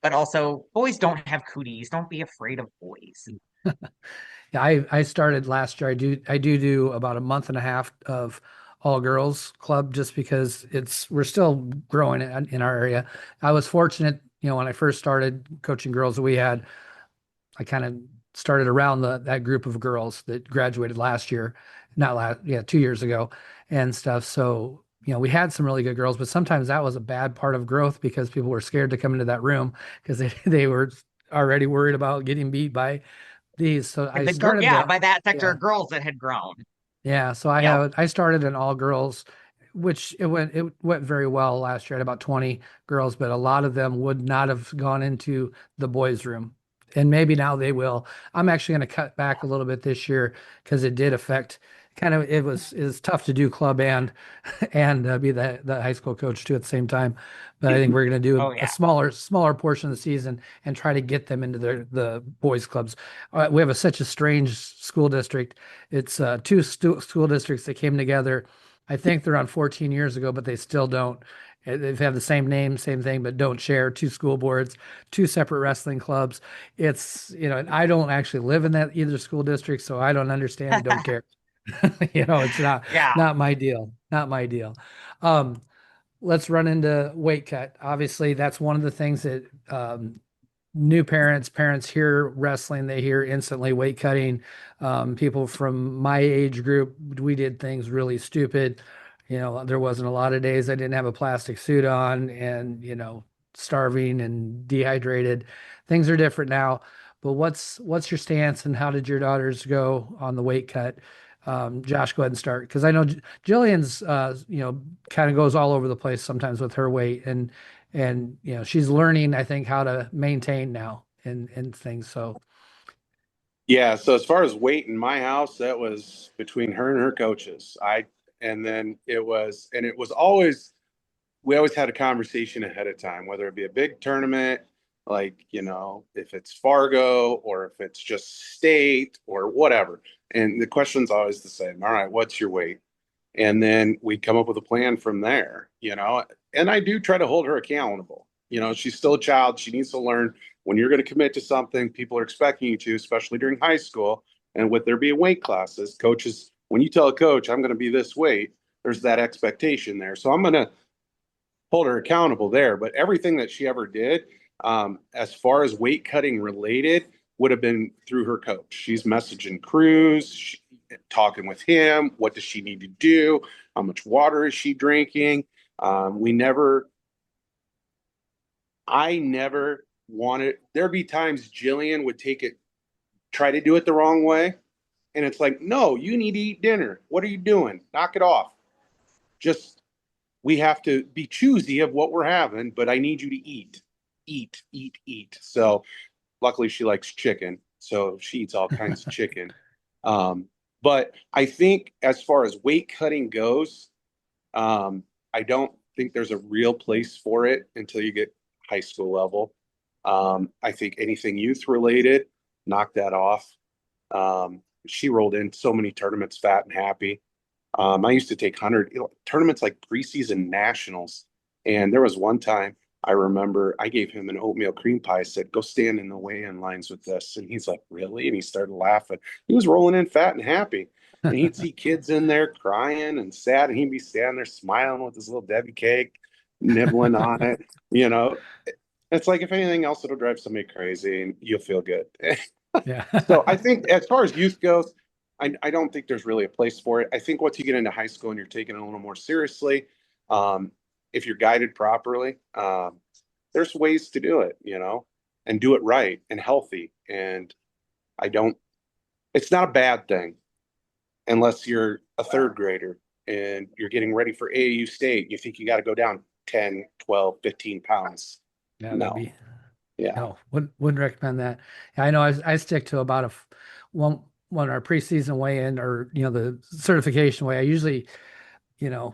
But also boys don't have cooties. Don't be afraid of boys. Yeah, I started last year. I do about a month and a half of all girls club just because we're still growing in our area. I was fortunate, when I first started coaching girls, I kind of started around that group of girls that graduated last year, not last, yeah, 2 years ago and stuff. So, we had some really good girls, but sometimes that was a bad part of growth because people were scared to come into that room because they were already worried about getting beat by these. So I started Yeah, the, by that sector yeah, of girls that had grown. yeah. So Yep. I started an all girls which it went very well last year. I had about 20 girls, but a lot of them would not have gone into the boys' room. And maybe now they will. I'm actually going to cut back a little bit this year because it did affect kind of it was tough to do club and be the high school coach too at the same time. But I think we're going to do Oh a yeah. smaller portion of the season and try to get them into the boys clubs. We have such a strange school district. It's two school districts that came together. I think they're on 14 years ago, but they still don't. They have the same name, same thing, but don't share two school boards, two separate wrestling clubs. It's, and I don't actually live in that either school district, so I don't understand and don't care. It's not Yeah. not my deal. Not my deal. Um, let's run into weight cut. Obviously, that's one of the things that new parents hear wrestling, they hear instantly weight cutting. People from my age group, we did things really stupid. There wasn't a lot of days I didn't have a plastic suit on and, starving and dehydrated. Things are different now. But what's your stance and how did your daughters go on the weight cut? Josh, go ahead and start because I know Jillian's, kind of goes all over the place sometimes with her weight and she's learning, I think, how to maintain now and things. So Yeah, so as far as weight in my house, that was between her and her coaches. And then it was always, we always had a conversation ahead of time, whether it be a big tournament, like, if it's Fargo or if it's just state or whatever. And the question's always the same. All right, what's your weight? And then we come up with a plan from there. And I do try to hold her accountable. She's still a child. She needs to learn when you're going to commit to something, people are expecting you to, especially during high school. And with there being weight classes, coaches, when you tell a coach, I'm going to be this weight, there's that expectation there. So I'm going to hold her accountable there. But everything that she ever did, as far as weight cutting related, would have been through her coach. She's messaging Cruz, talking with him. What does she need to do? How much water is she drinking? I never wanted, there'd be times Jillian would try to do it the wrong way. And it's like, no, you need to eat dinner. What are you doing? Knock it off. Just, we have to be choosy of what we're having, but I need you to eat, eat, eat, eat. So luckily she likes chicken. So she eats all kinds of chicken. But I think as far as weight cutting goes, I don't think there's a real place for it until you get high school level. I think anything youth related, knock that off. She rolled in so many tournaments fat and happy. I used to take 100 tournaments like preseason nationals. And there was one time I remember I gave him an oatmeal cream pie. I said, go stand in the weigh-in lines with this. And he's like, really? And he started laughing. He was rolling in fat and happy. And he'd see kids in there crying and sad. And he'd be standing there smiling with his little Debbie cake, nibbling on it. You know, it's like if anything else, it'll drive somebody crazy and you'll feel good. yeah. So I think as far as youth goes, I don't think there's really a place for it. I think once you get into high school and you're taking it a little more seriously, if you're guided properly, there's ways to do it, and do it right and healthy. And I don't, it's not a bad thing unless you're a third grader and you're getting ready for AAU state. You think you got to go down 10, 12, 15 pounds. Yeah, that'd No. be Yeah. no, wouldn't recommend that. I know I stick to about one our preseason weigh-in or the certification weigh. I usually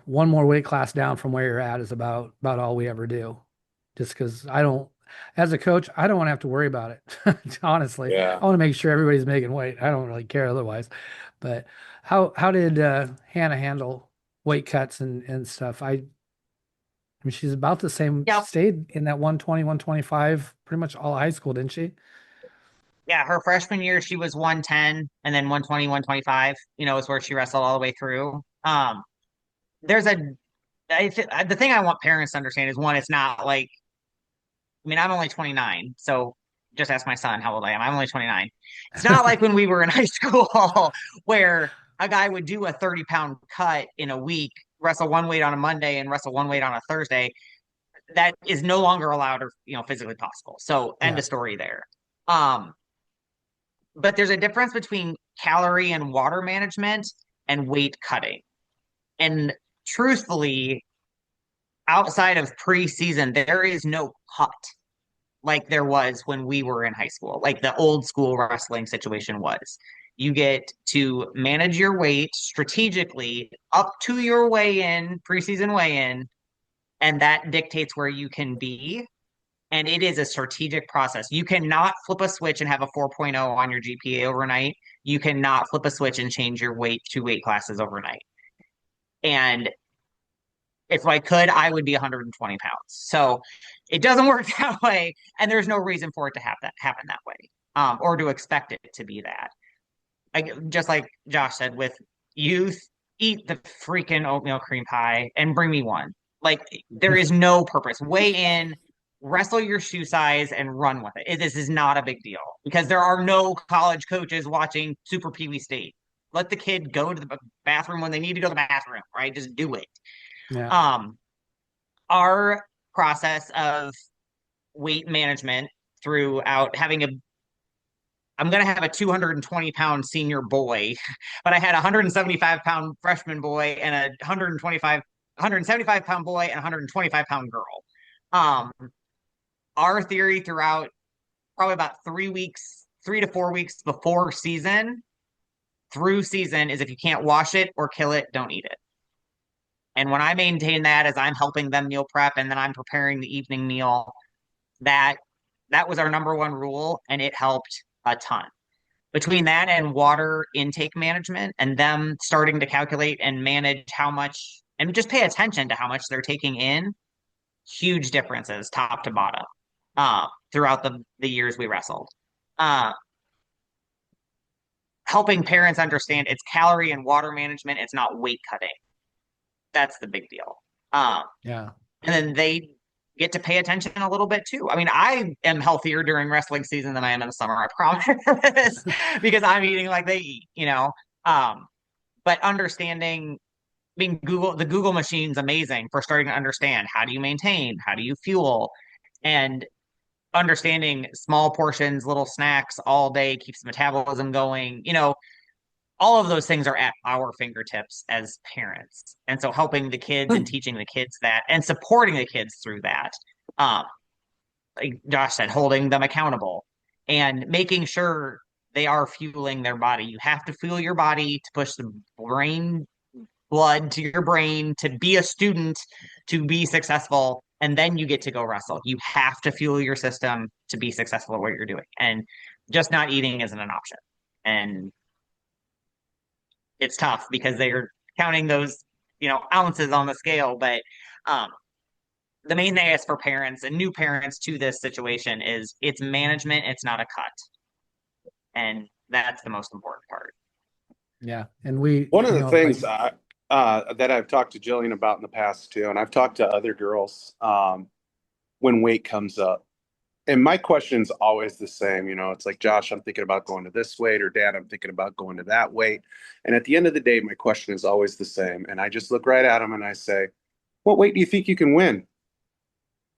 one more weight class down from where you're at is about all we ever do. Just because I don't, as a coach, I don't want to have to worry about it. Honestly, Yeah. I want to make sure everybody's making weight. I don't really care otherwise. But how did Hannah handle weight cuts and stuff? I mean, she's about the same, Yep. stayed in that 120, 125, pretty much all high school, didn't she? Yeah, her freshman year she was 110 and then 120, 125, is where she wrestled all the way through. There's a the thing I want parents to understand is one, it's not like, I mean, I'm only 29, so just ask my son how old I am. I'm only 29. It's not like when we were in high school where a guy would do a 30-pound cut in a week, wrestle one weight on a Monday and wrestle one weight on a Thursday. That is no longer allowed or physically possible. So end Yeah. of story there. Um, but there's a difference between calorie and water management and weight cutting. And truthfully, outside of preseason, there is no cut like there was when we were in high school, like the old school wrestling situation was. You get to manage your weight strategically up to your preseason weigh in, and that dictates where you can be. And it is a strategic process. You cannot flip a switch and have a 4.0 on your GPA overnight. You cannot flip a switch and change your weight 2 weight classes overnight. And if I could, I would be 120 pounds. So it doesn't work that way, and there's no reason for it to happen that way, or to expect it to be that. Just like Josh said, with youth, eat the freaking oatmeal cream pie and bring me one. Like there is no purpose. Weigh in, wrestle your shoe size, and run with it. This is not a big deal because there are no college coaches watching Super Pee Wee State. Let the kid go to the bathroom when they need to go to the bathroom, right? Just do it. Yeah. Our process of weight management throughout having I'm going to have a 220-pound senior boy, but I had a 175-pound freshman boy and a 175-pound boy and a 125-pound girl. Our theory throughout probably about 3 to 4 weeks before season through season is if you can't wash it or kill it, don't eat it. And when I maintain that as I'm helping them meal prep and then I'm preparing the evening meal, that was our number one rule, and it helped a ton. Between that and water intake management and them starting to calculate and manage how much and just pay attention to how much they're taking in, huge differences top to bottom throughout the years we wrestled. Helping parents understand it's calorie and water management, it's not weight cutting. That's the big deal. Yeah. And then they get to pay attention a little bit too. I mean, I am healthier during wrestling season than I am in the summer, I promise, because I'm eating like they eat, you know. But understanding, I mean, the Google machine's amazing for starting to understand how do you maintain, how do you fuel, and understanding small portions, little snacks all day keeps the metabolism going. You know, all of those things are at our fingertips as parents. And so helping the kids and teaching the kids that and supporting the kids through that. Um, like Josh said, holding them accountable and making sure they are fueling their body. You have to fuel your body to push the brain blood to your brain to be a student, to be successful. And then you get to go wrestle. You have to fuel your system to be successful at what you're doing. And just not eating isn't an option. And it's tough because they're counting those, ounces on the scale. But the main thing is for parents and new parents to this situation is it's management, it's not a cut. And that's the most important part. Yeah. And we, One of the things like, that I've talked to Jillian about in the past too, and I've talked to other girls when weight comes up. And my question's always the same, it's like, Josh, I'm thinking about going to this weight, or Dad, I'm thinking about going to that weight. And at the end of the day, my question is always the same. And I just look right at them and I say, what weight do you think you can win?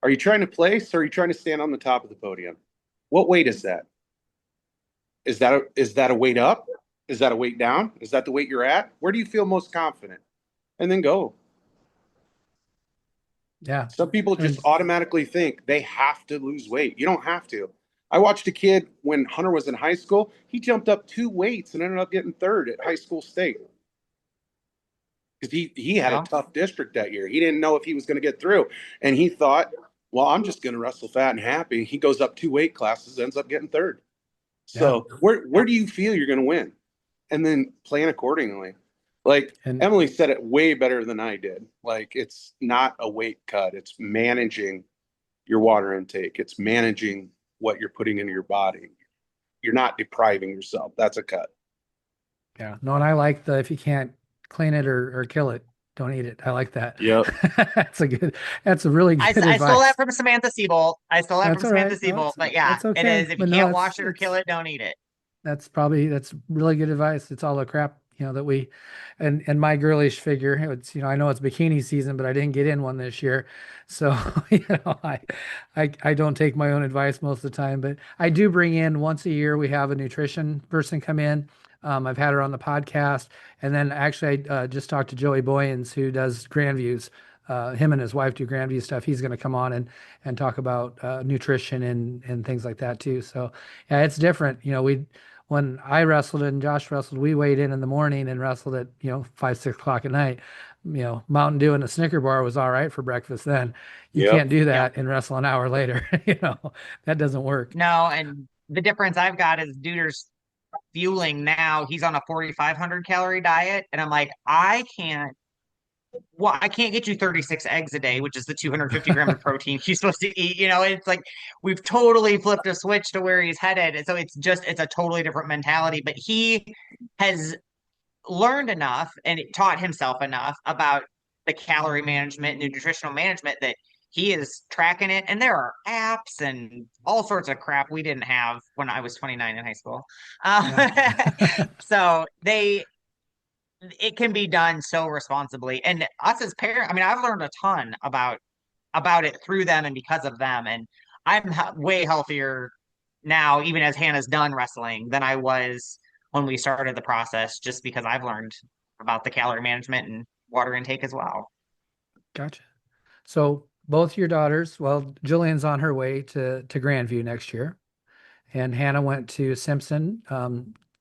Are you trying to place, or are you trying to stand on the top of the podium? What weight is that? Is that a weight up? Is that a weight down? Is that the weight you're at? Where do you feel most confident? And then go. yeah. Some people just automatically think they have to lose weight. You don't have to. I watched a kid when Hunter was in high school. He jumped up 2 weights and ended up getting third at high school state. Because he had a tough district that year. He didn't know if he was going to get through. And he thought, well, I'm just going to wrestle fat and happy. He goes up 2 weight classes, ends up getting third. So where do you feel you're going to win? And then plan accordingly. Like Emily said it way better than I did. Like, it's not a weight cut. It's managing your water intake. It's managing what you're putting into your body. You're not depriving yourself. That's a cut. Yeah. No, and I like if you can't clean it or kill it, don't eat it. I like that. Yep. That's a really good advice. I stole that from Samantha Siebold. No, but yeah, it's okay. it is. If you can't wash it or kill it, don't eat it. That's really good advice. It's all the crap, that we, and my girlish figure, it's, I know it's bikini season, but I didn't get in one this year. So, I don't take my own advice most of the time, but I do bring in once a year, we have a nutrition person come in I've had her on the podcast, and then actually I just talked to Joey Boyens, who does Grandviews. Him and his wife do Grandview stuff. He's going to come on and talk about nutrition and things like that too. So yeah, it's different. We when I wrestled and Josh wrestled, we weighed in the morning and wrestled at 5, 6 o'clock at night. Mountain Dew and a Snicker bar was all right for breakfast then. You Yep. can't do Yeah. that and wrestle an hour later. That doesn't work. No, and the difference I've got is Duder's fueling now. He's on a 4,500 calorie diet, and I'm like, I can't get you 36 eggs a day, which is the 250 grams of protein he's supposed to eat. It's like we've totally flipped a switch to where he's headed. And so it's a totally different mentality. But he has learned enough and taught himself enough about the calorie management and nutritional management that he is tracking it. And there are apps and all sorts of crap we didn't have when I was 29 in high school. Yeah. So it can be done so responsibly. And us as parents, I mean, I've learned a ton about it through them and because of them. And I'm way healthier now, even as Hannah's done wrestling, than I was when we started the process, just because I've learned about the calorie management and water intake as well. Gotcha. So both your daughters, well, Jillian's on her way to Grandview next year, and Hannah went to Simpson.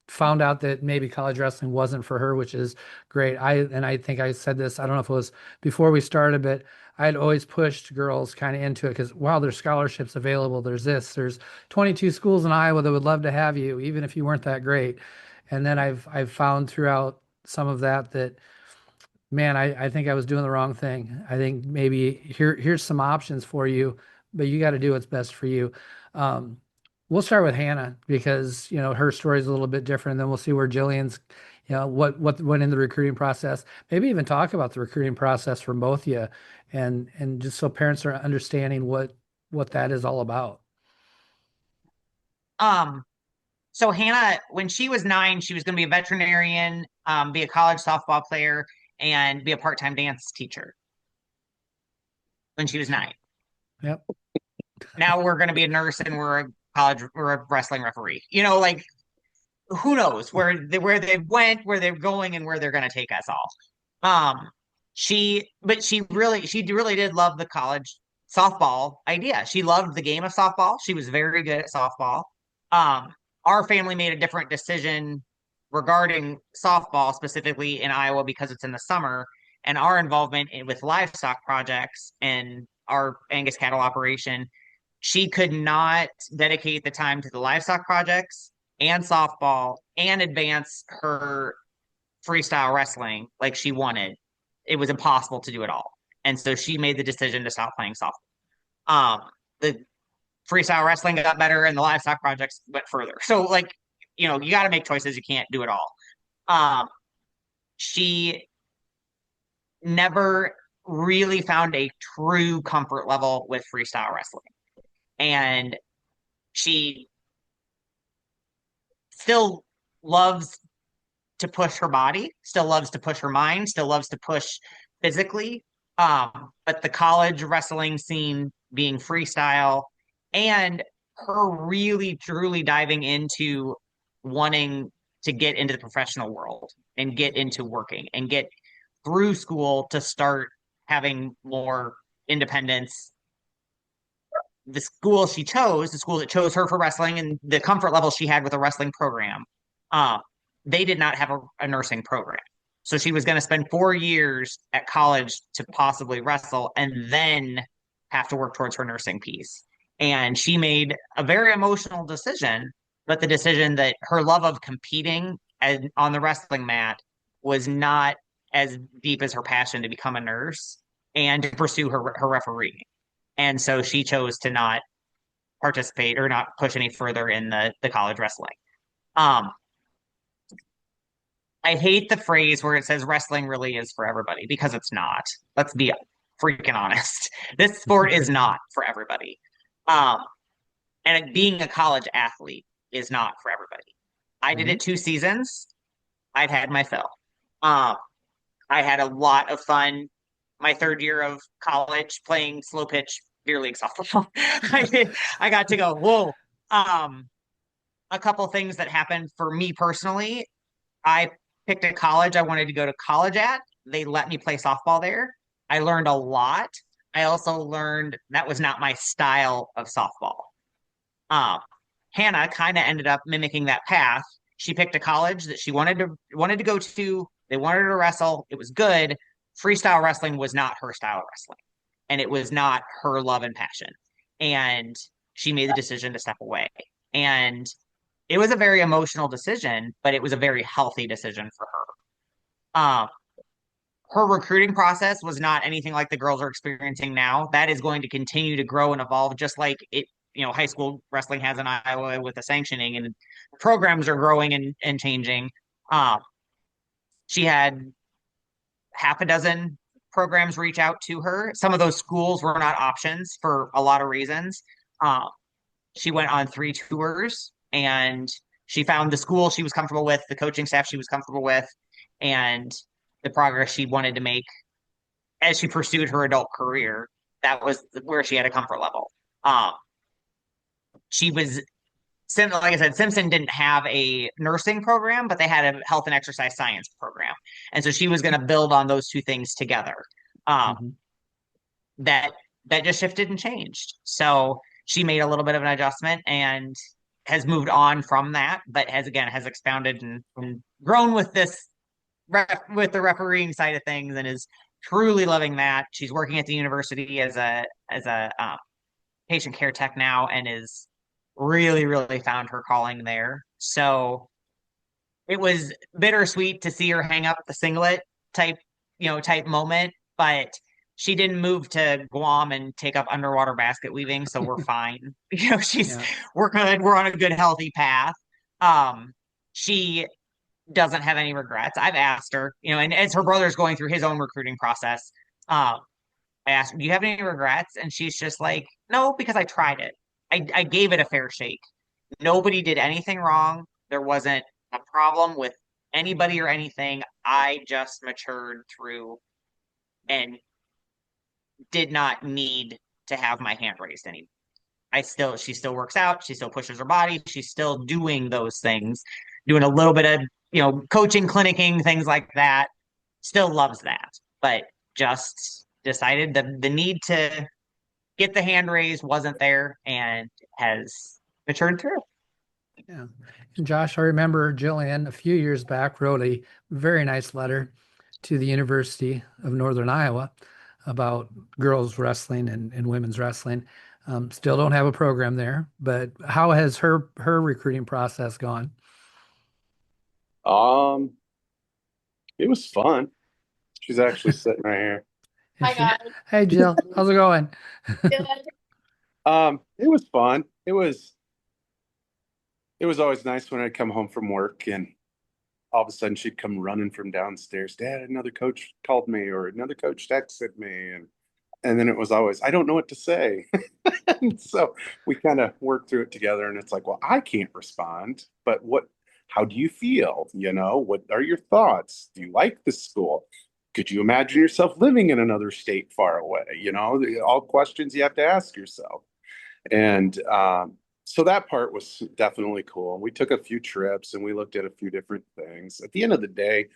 Found out that maybe college wrestling wasn't for her, which is great. I think I said this, I don't know if it was before we started, but I had always pushed girls kind of into it because wow, there's scholarships available. There's 22 schools in Iowa that would love to have you, even if you weren't that great. And then I've found throughout some of that man, I think I was doing the wrong thing. I think maybe here's some options for you, but you got to do what's best for you. Um, we'll start with Hannah because her story is a little bit different. And then we'll see where Jillian's, what went in the recruiting process. Maybe even talk about the recruiting process for both of you, and just so parents are understanding what that is all about. Um, so Hannah, when she was 9, she was going to be a veterinarian, be a college softball player, and be a part-time dance teacher when she was 9. Yep. Now we're going to be a nurse and we're a wrestling referee. Like who knows where they went, where they're going, and where they're going to take us all. Um, she really did love the college softball idea. She loved the game of softball. She was very good at softball. Um, our family made a different decision regarding softball, specifically in Iowa, because it's in the summer, and our involvement with livestock projects and our Angus cattle operation. She could not dedicate the time to the livestock projects and softball and advance her freestyle wrestling like she wanted. It was impossible to do it all. And so she made the decision to stop playing softball. The freestyle wrestling got better and the livestock projects went further. So you got to make choices. You can't do it all. She never really found a true comfort level with freestyle wrestling. And she still loves to push her body, still loves to push her mind, still loves to push physically. But the college wrestling scene being freestyle and her really truly diving into wanting to get into the professional world and get into working and get through school to start having more independence. The school she chose, the school that chose her for wrestling and the comfort level she had with a wrestling program, uh, they did not have a nursing program. So she was going to spend 4 years at college to possibly wrestle and then have to work towards her nursing piece. And she made a very emotional decision, but the decision that her love of competing on the wrestling mat was not as deep as her passion to become a nurse and to pursue her referee. And so she chose to not participate or not push any further in the college wrestling. Um, I hate the phrase where it says wrestling really is for everybody because it's not. Let's be freaking honest. This sport is not for everybody. Um, and being a college athlete is not for everybody. I did it 2 seasons. I've had my fill. Um, I had a lot of fun my third year of college playing slow pitch beer league softball. I got to go, whoa. A couple things that happened for me personally. I picked a college I wanted to go to college at. They let me play softball there. I learned a lot. I also learned that was not my style of softball. Um, Hannah kind of ended up mimicking that path. She picked a college that she wanted to go to. They wanted her to wrestle. It was good. Freestyle wrestling was not her style of wrestling, and it was not her love and passion. And she made the decision to step away. And it was a very emotional decision, but it was a very healthy decision for her. Her recruiting process was not anything like the girls are experiencing now. That is going to continue to grow and evolve, just like it, high school wrestling has in Iowa with the sanctioning, and programs are growing and changing. Um, she had half a dozen programs reach out to her. Some of those schools were not options for a lot of reasons. Um, she went on 3 tours and she found the school she was comfortable with, the coaching staff she was comfortable with, and the progress she wanted to make as she pursued her adult career. That was where she had a comfort level. Um, she was, like I said, Simpson didn't have a nursing program, but they had a health and exercise science program, and so she was going to build on those two things together. Um, Mhm. that that just shifted and changed. So she made a little bit of an adjustment and has moved on from that, but has expounded and grown with with the refereeing side of things, and is truly loving that. She's working at the university as a patient care tech now, and is really found her calling there. So it was bittersweet to see her hang up the singlet type, type moment, but she didn't move to Guam and take up underwater basket weaving, so we're fine. Yeah. We're good. We're on a good, healthy path. She doesn't have any regrets. I've asked her, and as her brother's going through his own recruiting process, I asked, "Do you have any regrets?" And she's just like, "No, because I tried it. I gave it a fair shake. Nobody did anything wrong. There wasn't a problem with anybody or anything. I just matured through and did not need to have my hand raised anymore. She still works out. She still pushes her body. She's still doing those things, doing a little bit of, coaching, clinicking, things like that. Still loves that, but just decided the need to get the hand raised wasn't there and has matured through." Yeah. And Josh, I remember Jillian a few years back wrote a very nice letter to the University of Northern Iowa about girls wrestling and women's wrestling. Still don't have a program there, but how has her recruiting process gone? Um, it was fun. She's actually sitting right here. Is she? Hey, Jill, how's it going? It was fun. It was always nice when I'd come home from work and all of a sudden she'd come running from downstairs. Dad, another coach called me or another coach texted me, and then it was always, I don't know what to say. And so we kind of worked through it together, and it's like, well, I can't respond, but how do you feel? What are your thoughts? Do you like this school? Could you imagine yourself living in another state far away? All questions you have to ask yourself. And so that part was definitely cool. We took a few trips and we looked at a few different things. At the end of the day,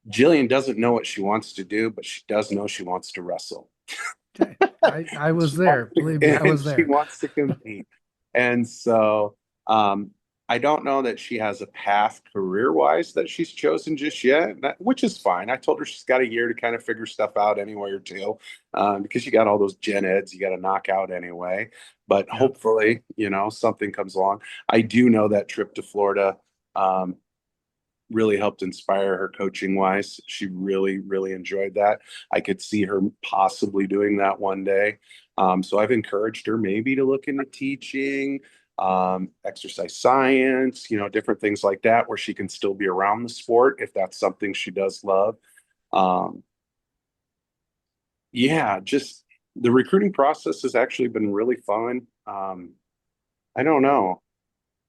Jillian doesn't know what she wants to do, but she does know she wants to wrestle. Okay. I was there. Believe me, I And was she there. wants to compete. And so I don't know that she has a path career-wise that she's chosen just yet, which is fine. I told her she's got a year to kind of figure stuff out anyway or two, because you got all those gen eds you got to knock out anyway. But Yeah. hopefully, something comes along. I do know that trip to Florida really helped inspire her coaching wise. She really enjoyed that. I could see her possibly doing that one day. So I've encouraged her maybe to look into teaching, exercise science, different things like that, where she can still be around the sport if that's something she does love. Um, yeah, just the recruiting process has actually been really fun. I don't know.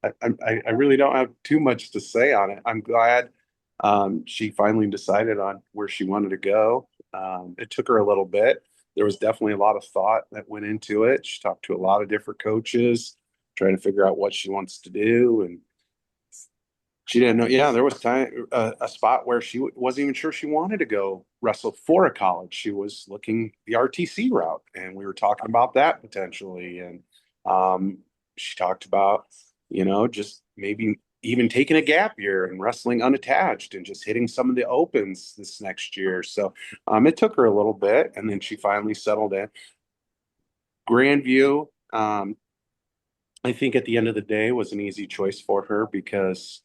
I really don't have too much to say on it. I'm glad she finally decided on where she wanted to go. It took her a little bit. There was definitely a lot of thought that went into it. She talked to a lot of different coaches, trying to figure out what she wants to do. And She didn't know. Yeah, there was time a spot where she wasn't even sure she wanted to go wrestle for a college. She was looking the RTC route, and we were talking about that potentially. And um, she talked about, just maybe even taking a gap year and wrestling unattached and just hitting some of the opens this next year. So it took her a little bit, and then she finally settled in. Grandview, I think at the end of the day was an easy choice for her because,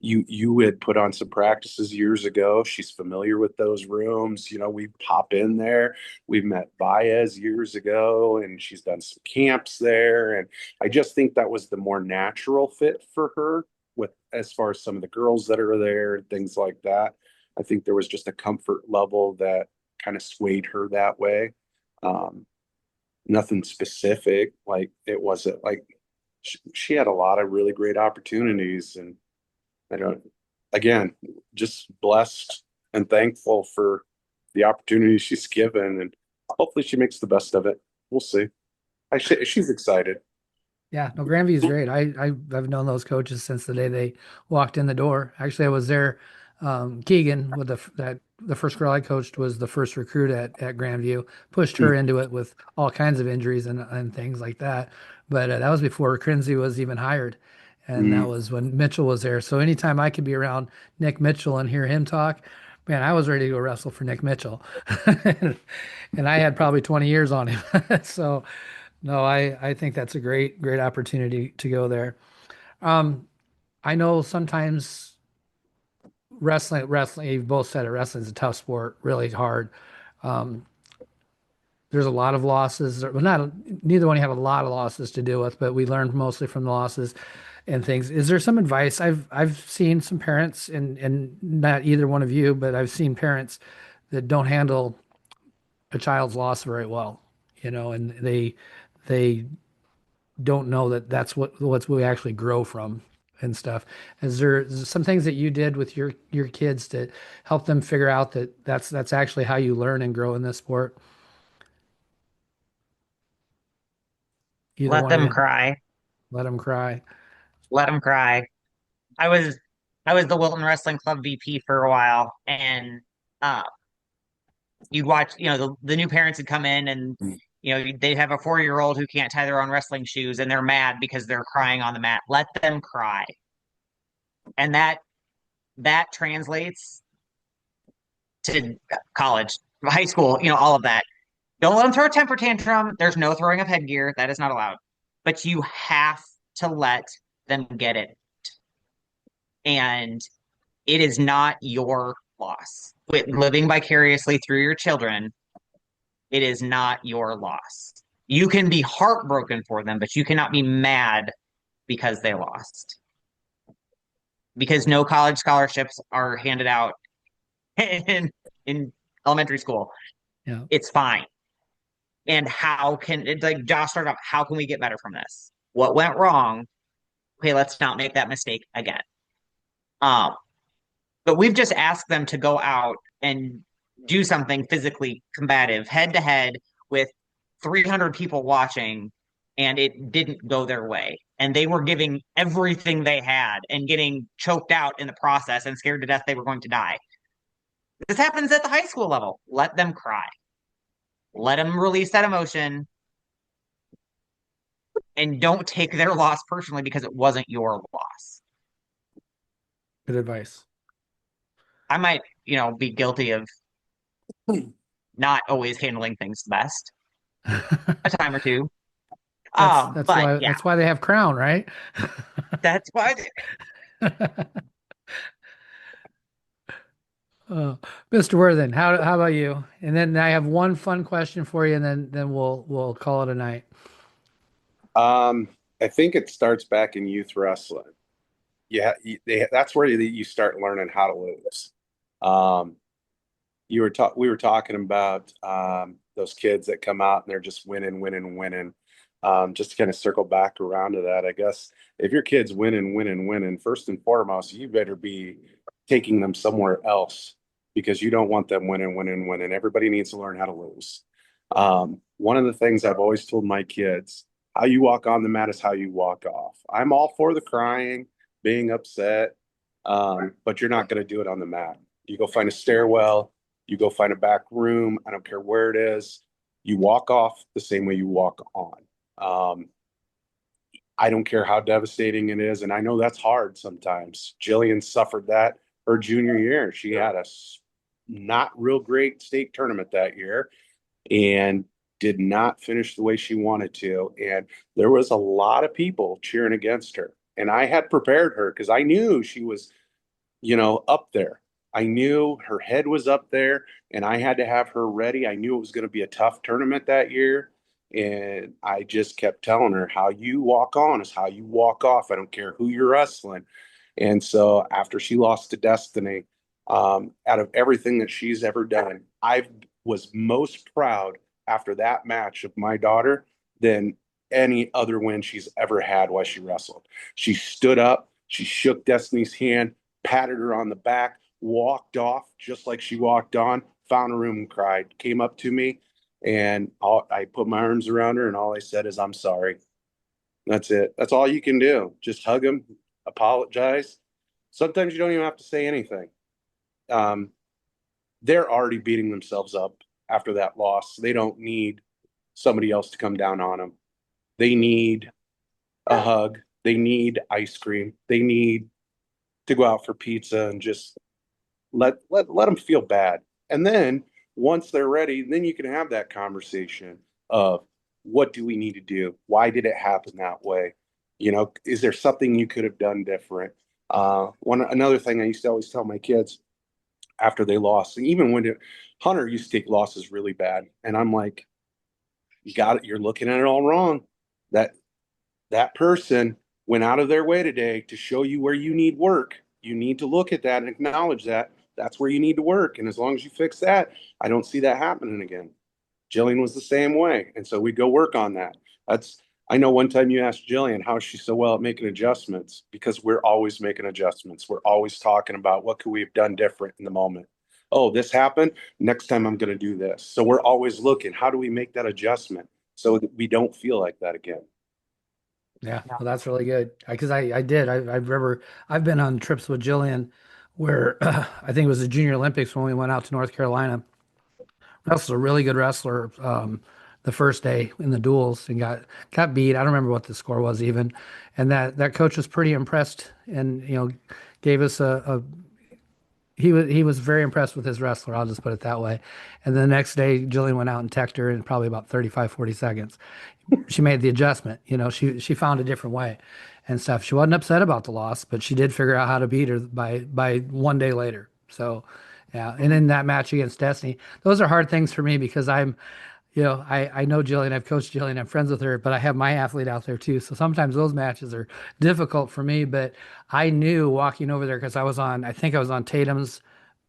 you had put on some practices years ago. She's familiar with those rooms. We pop in there. We met Baez years ago and she's done some camps there. And I just think that was the more natural fit for her with as far as some of the girls that are there and things like that. I think there was just a comfort level that kind of swayed her that way. Um, Nothing specific. Like it wasn't like she had a lot of really great opportunities, and I don't. Again, just blessed and thankful for the opportunity she's given, and hopefully she makes the best of it. We'll see. She's excited. Yeah, no, Grandview is great. I've known those coaches since the day they walked in the door. Actually, I was there. Keegan, with the first girl I coached, was the first recruit at Grandview. Pushed her into it with all kinds of injuries and things like that. But that was before Kinsey was even hired, and that Mm. was when Mitchell was there. So anytime I could be around Nick Mitchell and hear him talk, man, I was ready to go wrestle for Nick Mitchell, and I had probably 20 years on him. So. No, I think that's a great opportunity to go there. I know sometimes wrestling, you've both said it, wrestling is a tough sport, really hard. Um, there's a lot of losses. Well, not neither one have a lot of losses to deal with, but we learn mostly from the losses and things. Is there some advice? I've seen some parents, and not either one of you, but I've seen parents that don't handle a child's loss very well, and they don't know that that's what we actually grow from and stuff. Is there some things that you did with your kids to help them figure out that that's actually how you learn and grow in this sport? Either Let one of them you, cry. let them cry. Let them cry. I was I was the Wilton Wrestling Club VP for a while, and uh, you'd watch, the new parents would come in and they'd have a 4-year-old who can't tie their own wrestling shoes and they're mad because they're crying on the mat. Let them cry. And that translates to college, high school, all of that. Don't let them throw a temper tantrum. There's no throwing of headgear. That is not allowed. But you have to let them get it. And it is not your loss. Living vicariously through your children, it is not your loss. You can be heartbroken for them, but you cannot be mad because they lost. Because no college scholarships are handed out in elementary school. Yeah, It's fine. And how can it, like Josh started off, how can we get better from this? What went wrong? Okay, let's not make that mistake again. Um, but we've just asked them to go out and do something physically combative, head to head with 300 people watching, and it didn't go their way. And they were giving everything they had and getting choked out in the process and scared to death they were going to die. This happens at the high school level. Let them cry. Let them release that emotion and don't take their loss personally because it wasn't your loss. good advice. I might, be guilty of not always handling things the best a time or two. That's But why yeah, they have Crown, right? that's what Uh, Mr. Worthen, how about you? And then I have one fun question for you, and then we'll call it a night. Um, I think it starts back in youth wrestling. Yeah, that's where you start learning how to lose. Um, we were talking about those kids that come out and they're just winning, winning, winning. Just to kind of circle back around to that, I guess if your kid's winning, winning, winning, first and foremost, you better be taking them somewhere else because you don't want them winning, winning, winning. Everybody needs to learn how to lose. One of the things I've always told my kids, how you walk on the mat is how you walk off. I'm all for the crying, being upset, but you're not going to do it on the mat. You go find a stairwell, you go find a back room. I don't care where it is. You walk off the same way you walk on. I don't care how devastating it is. And I know that's hard sometimes. Jillian suffered that her junior year. She had a not real great state tournament that year and did not finish the way she wanted to. And there was a lot of people cheering against her. And I had prepared her because I knew she was, up there. I knew her head was up there and I had to have her ready. I knew it was going to be a tough tournament that year. And I just kept telling her, how you walk on is how you walk off. I don't care who you're wrestling. And so after she lost to Destiny, out of everything that she's ever done, I was most proud after that match of my daughter than any other win she's ever had while she wrestled. She stood up, she shook Destiny's hand, patted her on the back, walked off just like she walked on, found a room and cried, came up to me, and I put my arms around her, and all I said is, I'm sorry. That's it. That's all you can do. Just hug them, apologize. Sometimes you don't even have to say anything. Um, they're already beating themselves up after that loss. They don't need somebody else to come down on them. They need a hug. They need ice cream. They need to go out for pizza and just let them feel bad. And then once they're ready, then you can have that conversation of, what do we need to do? Why did it happen that way? Is there something you could have done different? Another thing I used to always tell my kids after they lost, and even when Hunter used to take losses really bad, and I'm like, you got it. You're looking at it all wrong. That person went out of their way today to show you where you need work. You need to look at that and acknowledge that. That's where you need to work. And as long as you fix that, I don't see that happening again. Jillian was the same way. And so we go work on that. I know one time you asked Jillian, how is she so well at making adjustments? Because we're always making adjustments. We're always talking about what could we have done different in the moment. Oh, this happened. Next time I'm going to do this. So we're always looking, how do we make that adjustment so that we don't feel like that again? Yeah, well, that's really good. Because I remember I've been on trips with Jillian where I think it was the Junior Olympics when we went out to North Carolina. Russell's a really good wrestler. The first day in the duels and got beat. I don't remember what the score was even, and that coach was pretty impressed and gave us a he was very impressed with his wrestler. I'll just put it that way. And the next day, Jillian went out and teched her in probably about 35, 40 seconds. She made the adjustment. She found a different way and stuff. She wasn't upset about the loss, but she did figure out how to beat her by one day later. So, yeah. And in that match against Destiny, those are hard things for me because I know Jillian, I've coached Jillian, I'm friends with her, but I have my athlete out there too. So sometimes those matches are difficult for me, but I knew walking over there because I think I was on Tatum's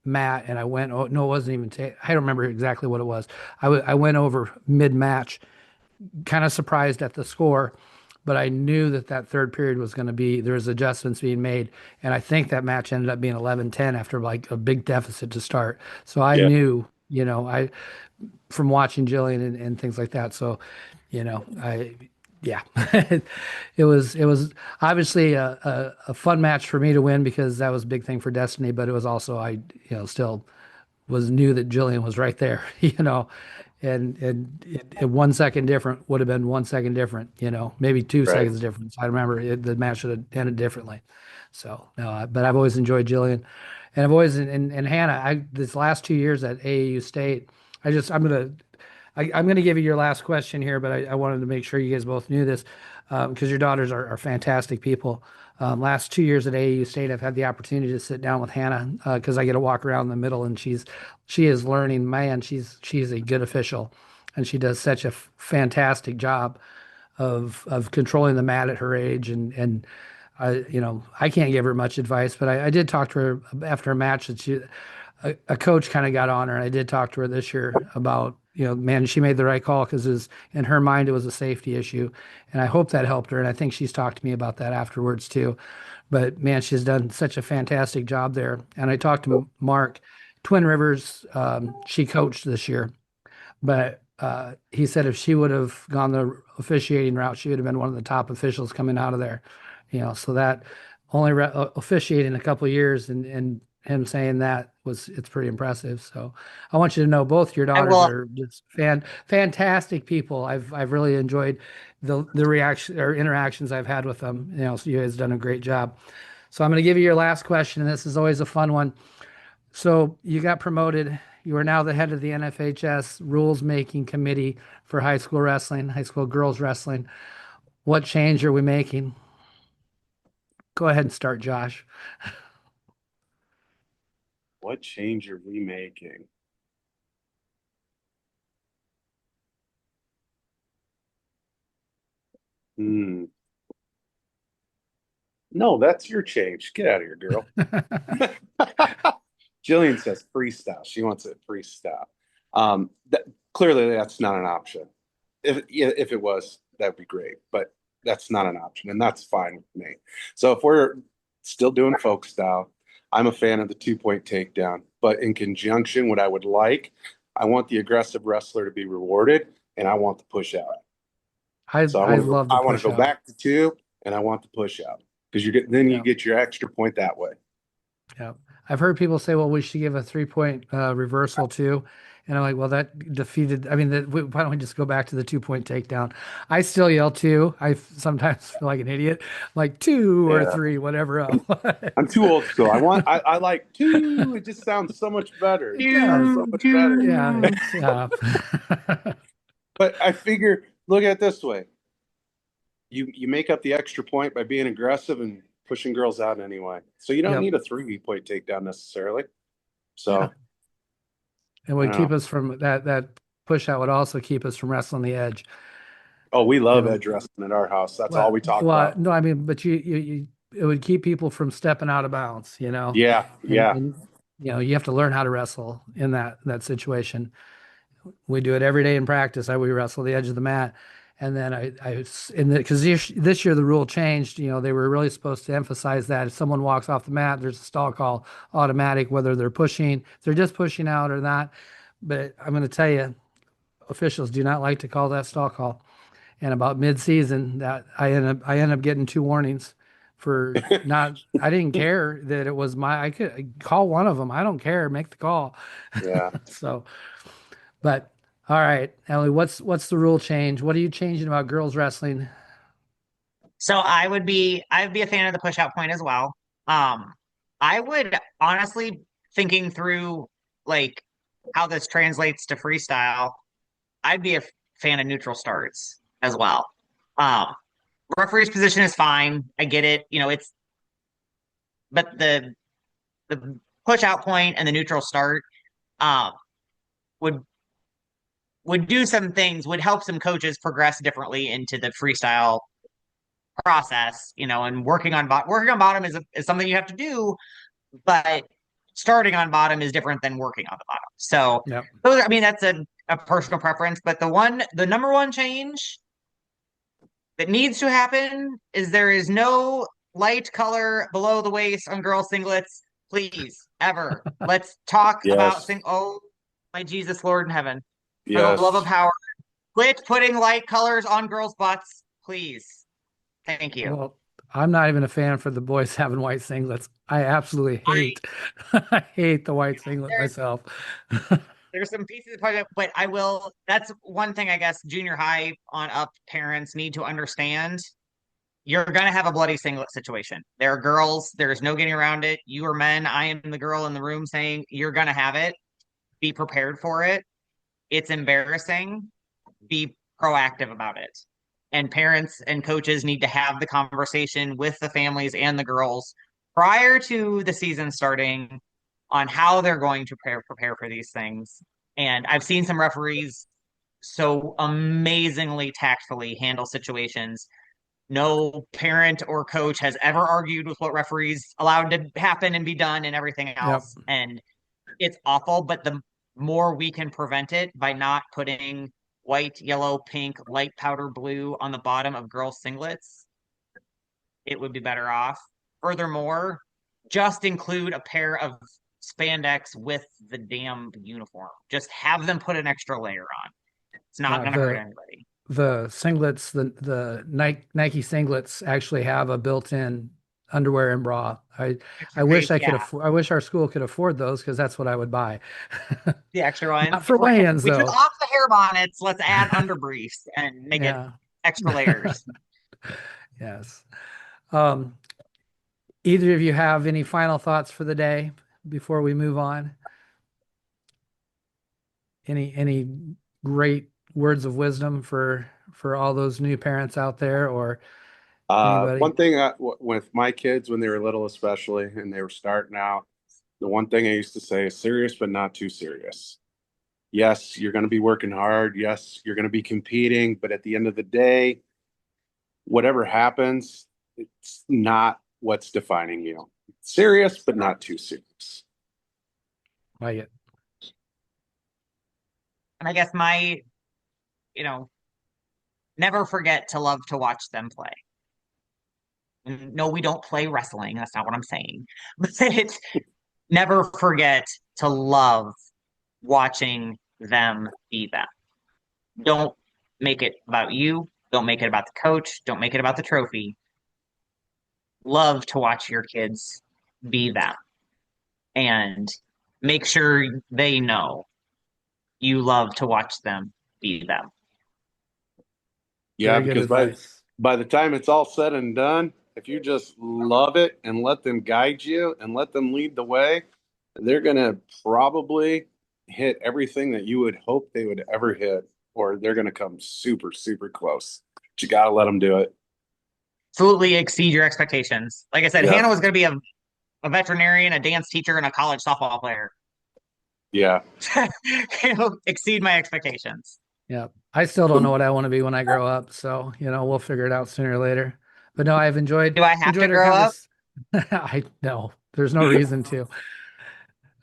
mat and I went, oh, no, it wasn't even Tatum. I don't remember exactly what it was. I went over mid match, kind of surprised at the score, but I knew that third period was going to be, there was adjustments being made. And I think that match ended up being 11-10 after like a big deficit to start. So I Yeah. knew, from watching Jillian and things like that. So, yeah, it was obviously a fun match for me to win because that was a big thing for Destiny, but it was also, still knew that Jillian was right there, and 1 second different would have been 1 second different, maybe two Right. seconds difference. I remember the match should have ended differently. So, no, but I've always enjoyed Jillian. And I've always, and Hannah, this last 2 years at AAU State, I'm gonna give you your last question here, but I wanted to make sure you guys both knew this because your daughters are fantastic people. Last 2 years at AAU State, I've had the opportunity to sit down with Hannah because I get to walk around in the middle, and she is learning. Man, she's a good official, and she does such a fantastic job of controlling the mat at her age, and I can't give her much advice, but I did talk to her after a match that a coach kind of got on her, and I did talk to her this year about, man, she made the right call because in her mind it was a safety issue, and I hope that helped her, and I think she's talked to me about that afterwards too. But man, she's done such a fantastic job there. And I talked to Mark, Twin Rivers, she coached this year, but he said if she would have gone the officiating route, she would have been one of the top officials coming out of there. So that only officiating a couple of years, and him saying that it's pretty impressive. So I want you to know both your I daughters will. are just fantastic people. I've really enjoyed the reaction or interactions I've had with them. So you guys done a great job. So I'm going to give you your last question, and this is always a fun one. So you got promoted. You are now the head of the NFHS rules making committee for high school wrestling, high school girls wrestling. What change are we making? Go ahead and start, Josh. What change are we making? Hmm. No, that's your change. Get out of here, girl. Jillian says freestyle. She wants it freestyle. That, clearly, that's not an option. If it was, that'd be great. But that's not an option, and that's fine with me. So if we're still doing folk style, I'm a fan of the 2 point takedown. But in conjunction, what I would like, I want the aggressive wrestler to be rewarded, and I want the push out. So I love the I want to push go out. back to 2, and I want the push out because then you Yeah. get your extra point that way. Yeah. I've heard people say, well, we should give a 3 point reversal too. And I'm like, well, that defeated. I mean, why don't we just go back to the 2 point takedown? I still yell two. I sometimes feel like an idiot, like two or Yeah. three, whatever. I'm too old school. I like 2. It just sounds so much better. It It just sounds does. so much better. Yeah. Do. It's, yeah. But I figure, look at it this way. You make up the extra point by being aggressive and pushing girls out anyway. So you don't Yep. need a 3 point takedown necessarily. Yeah. So And I would don't keep know. us from that push out would also keep us from wrestling the edge. Oh, we You love know, edge wrestling at our house. That's all well, we talk well, about. no, I mean, but it would keep people from stepping out of bounds, Yeah, yeah. and you have to learn how to wrestle in that situation. We do it every day in practice. We wrestle the edge of the mat, and then because this year the rule changed. They were really supposed to emphasize that if someone walks off the mat, there's a stall call automatic, whether they're just pushing out or not. But I'm going to tell you, officials do not like to call that stall call. And about mid-season, that I end up getting 2 warnings for not. I didn't care that it was I could call one of them. I don't care. Make the call. Yeah. So, but all right, Ellie, what's the rule change? What are you changing about girls wrestling? So I would be a fan of the push out point as well. I would honestly thinking through like how this translates to freestyle, I'd be a fan of neutral starts as well. Um, referee's position is fine. I get it. But the push out point and the neutral start um would would do some things, would help some coaches progress differently into the freestyle process, and working on bottom is something you have to do, but starting on bottom is different than working on the bottom. So Yep. I mean, that's a personal preference, but the number one change that needs to happen is there is no light color below the waist on girls singlets. Please, ever. Let's talk about Yes. oh my Jesus, Lord in heaven. For the love of Yes. power, quit putting light colors on girls' butts, please. Thank you. Well, I'm not even a fan for the boys having white singlets. I absolutely hate, I hate the white singlet There's myself. there's some pieces of project, but I will. That's one thing I guess junior high on up parents need to understand. You're gonna have a bloody singlet situation. There are girls. There's no getting around it. You are men. I am the girl in the room saying you're gonna have it. Be prepared for it. It's embarrassing. Be proactive about it. And parents and coaches need to have the conversation with the families and the girls prior to the season starting on how they're going to prepare for these things. And I've seen some referees so amazingly tactfully handle situations. No parent or coach has ever argued with what referees allowed to happen and be done and everything Yep. else. And it's awful, but the more we can prevent it by not putting white, yellow, pink, light powder blue on the bottom of girls' singlets, it would be better off. Furthermore, just include a pair of spandex with the damn uniform. Just have them put an extra layer on. It's not Yeah. going to hurt anybody. The singlets, the Nike singlets actually have a built-in underwear and bra. I Extra wish brief, I could yeah, afford. I wish our school could afford those because that's what I would buy. the extra ones. Not for weigh-ins We took though. off the hair bonnets. Let's add underbriefs and make it Yeah. extra layers. Yes. Um, Either of you have any final thoughts for the day before we move on? Any great words of wisdom for all those new parents out there or anybody? One thing with my kids when they were little, especially, and they were starting out, the one thing I used to say is serious, but not too serious. Yes, you're going to be working hard. Yes, you're going to be competing, but at the end of the day, whatever happens, it's not what's defining you. Serious, but not too serious. Like it. And I guess my, you know, never forget to love to watch them play. And no, we don't play wrestling. That's not what I'm saying. But never forget to love watching them be them. Don't make it about you. Don't make it about the coach. Don't make it about the trophy. Love to watch your kids be them and make sure they know you love to watch them be them. Yeah, Very good because advice. by the time it's all said and done, if you just love it and let them guide you and let them lead the way, they're gonna probably hit everything that you would hope they would ever hit, or they're gonna come super, super close. But you gotta let them do it. Absolutely exceed your expectations. Like I said, Yeah, Hannah was going to be a veterinarian, a dance teacher, and a college softball player. yeah. It'll exceed my expectations. Yeah. I still don't know what I want to be when I grow up, so we'll figure it out sooner or later. But no, I've Do I have to enjoyed our grow up? convers I know. There's no reason to.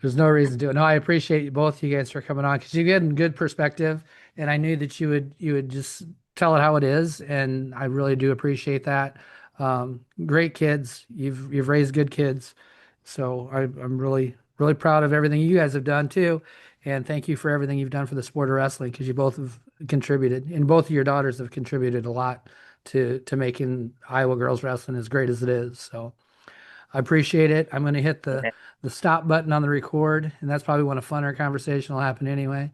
There's no reason to. No, I appreciate you both you guys for coming on because you get good perspective, and I knew that you would just tell it how it is, and I really do appreciate that. Great kids. You've raised good kids, so I'm really proud of everything you guys have done too, and thank you for everything you've done for the sport of wrestling because you both have contributed, and both of your daughters have contributed a lot to making Iowa girls wrestling as great as it is. So. I appreciate it. I'm going to hit the stop button on the record, and that's probably when a funner conversation will happen anyway.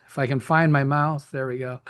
If I can find my mouse, there we go.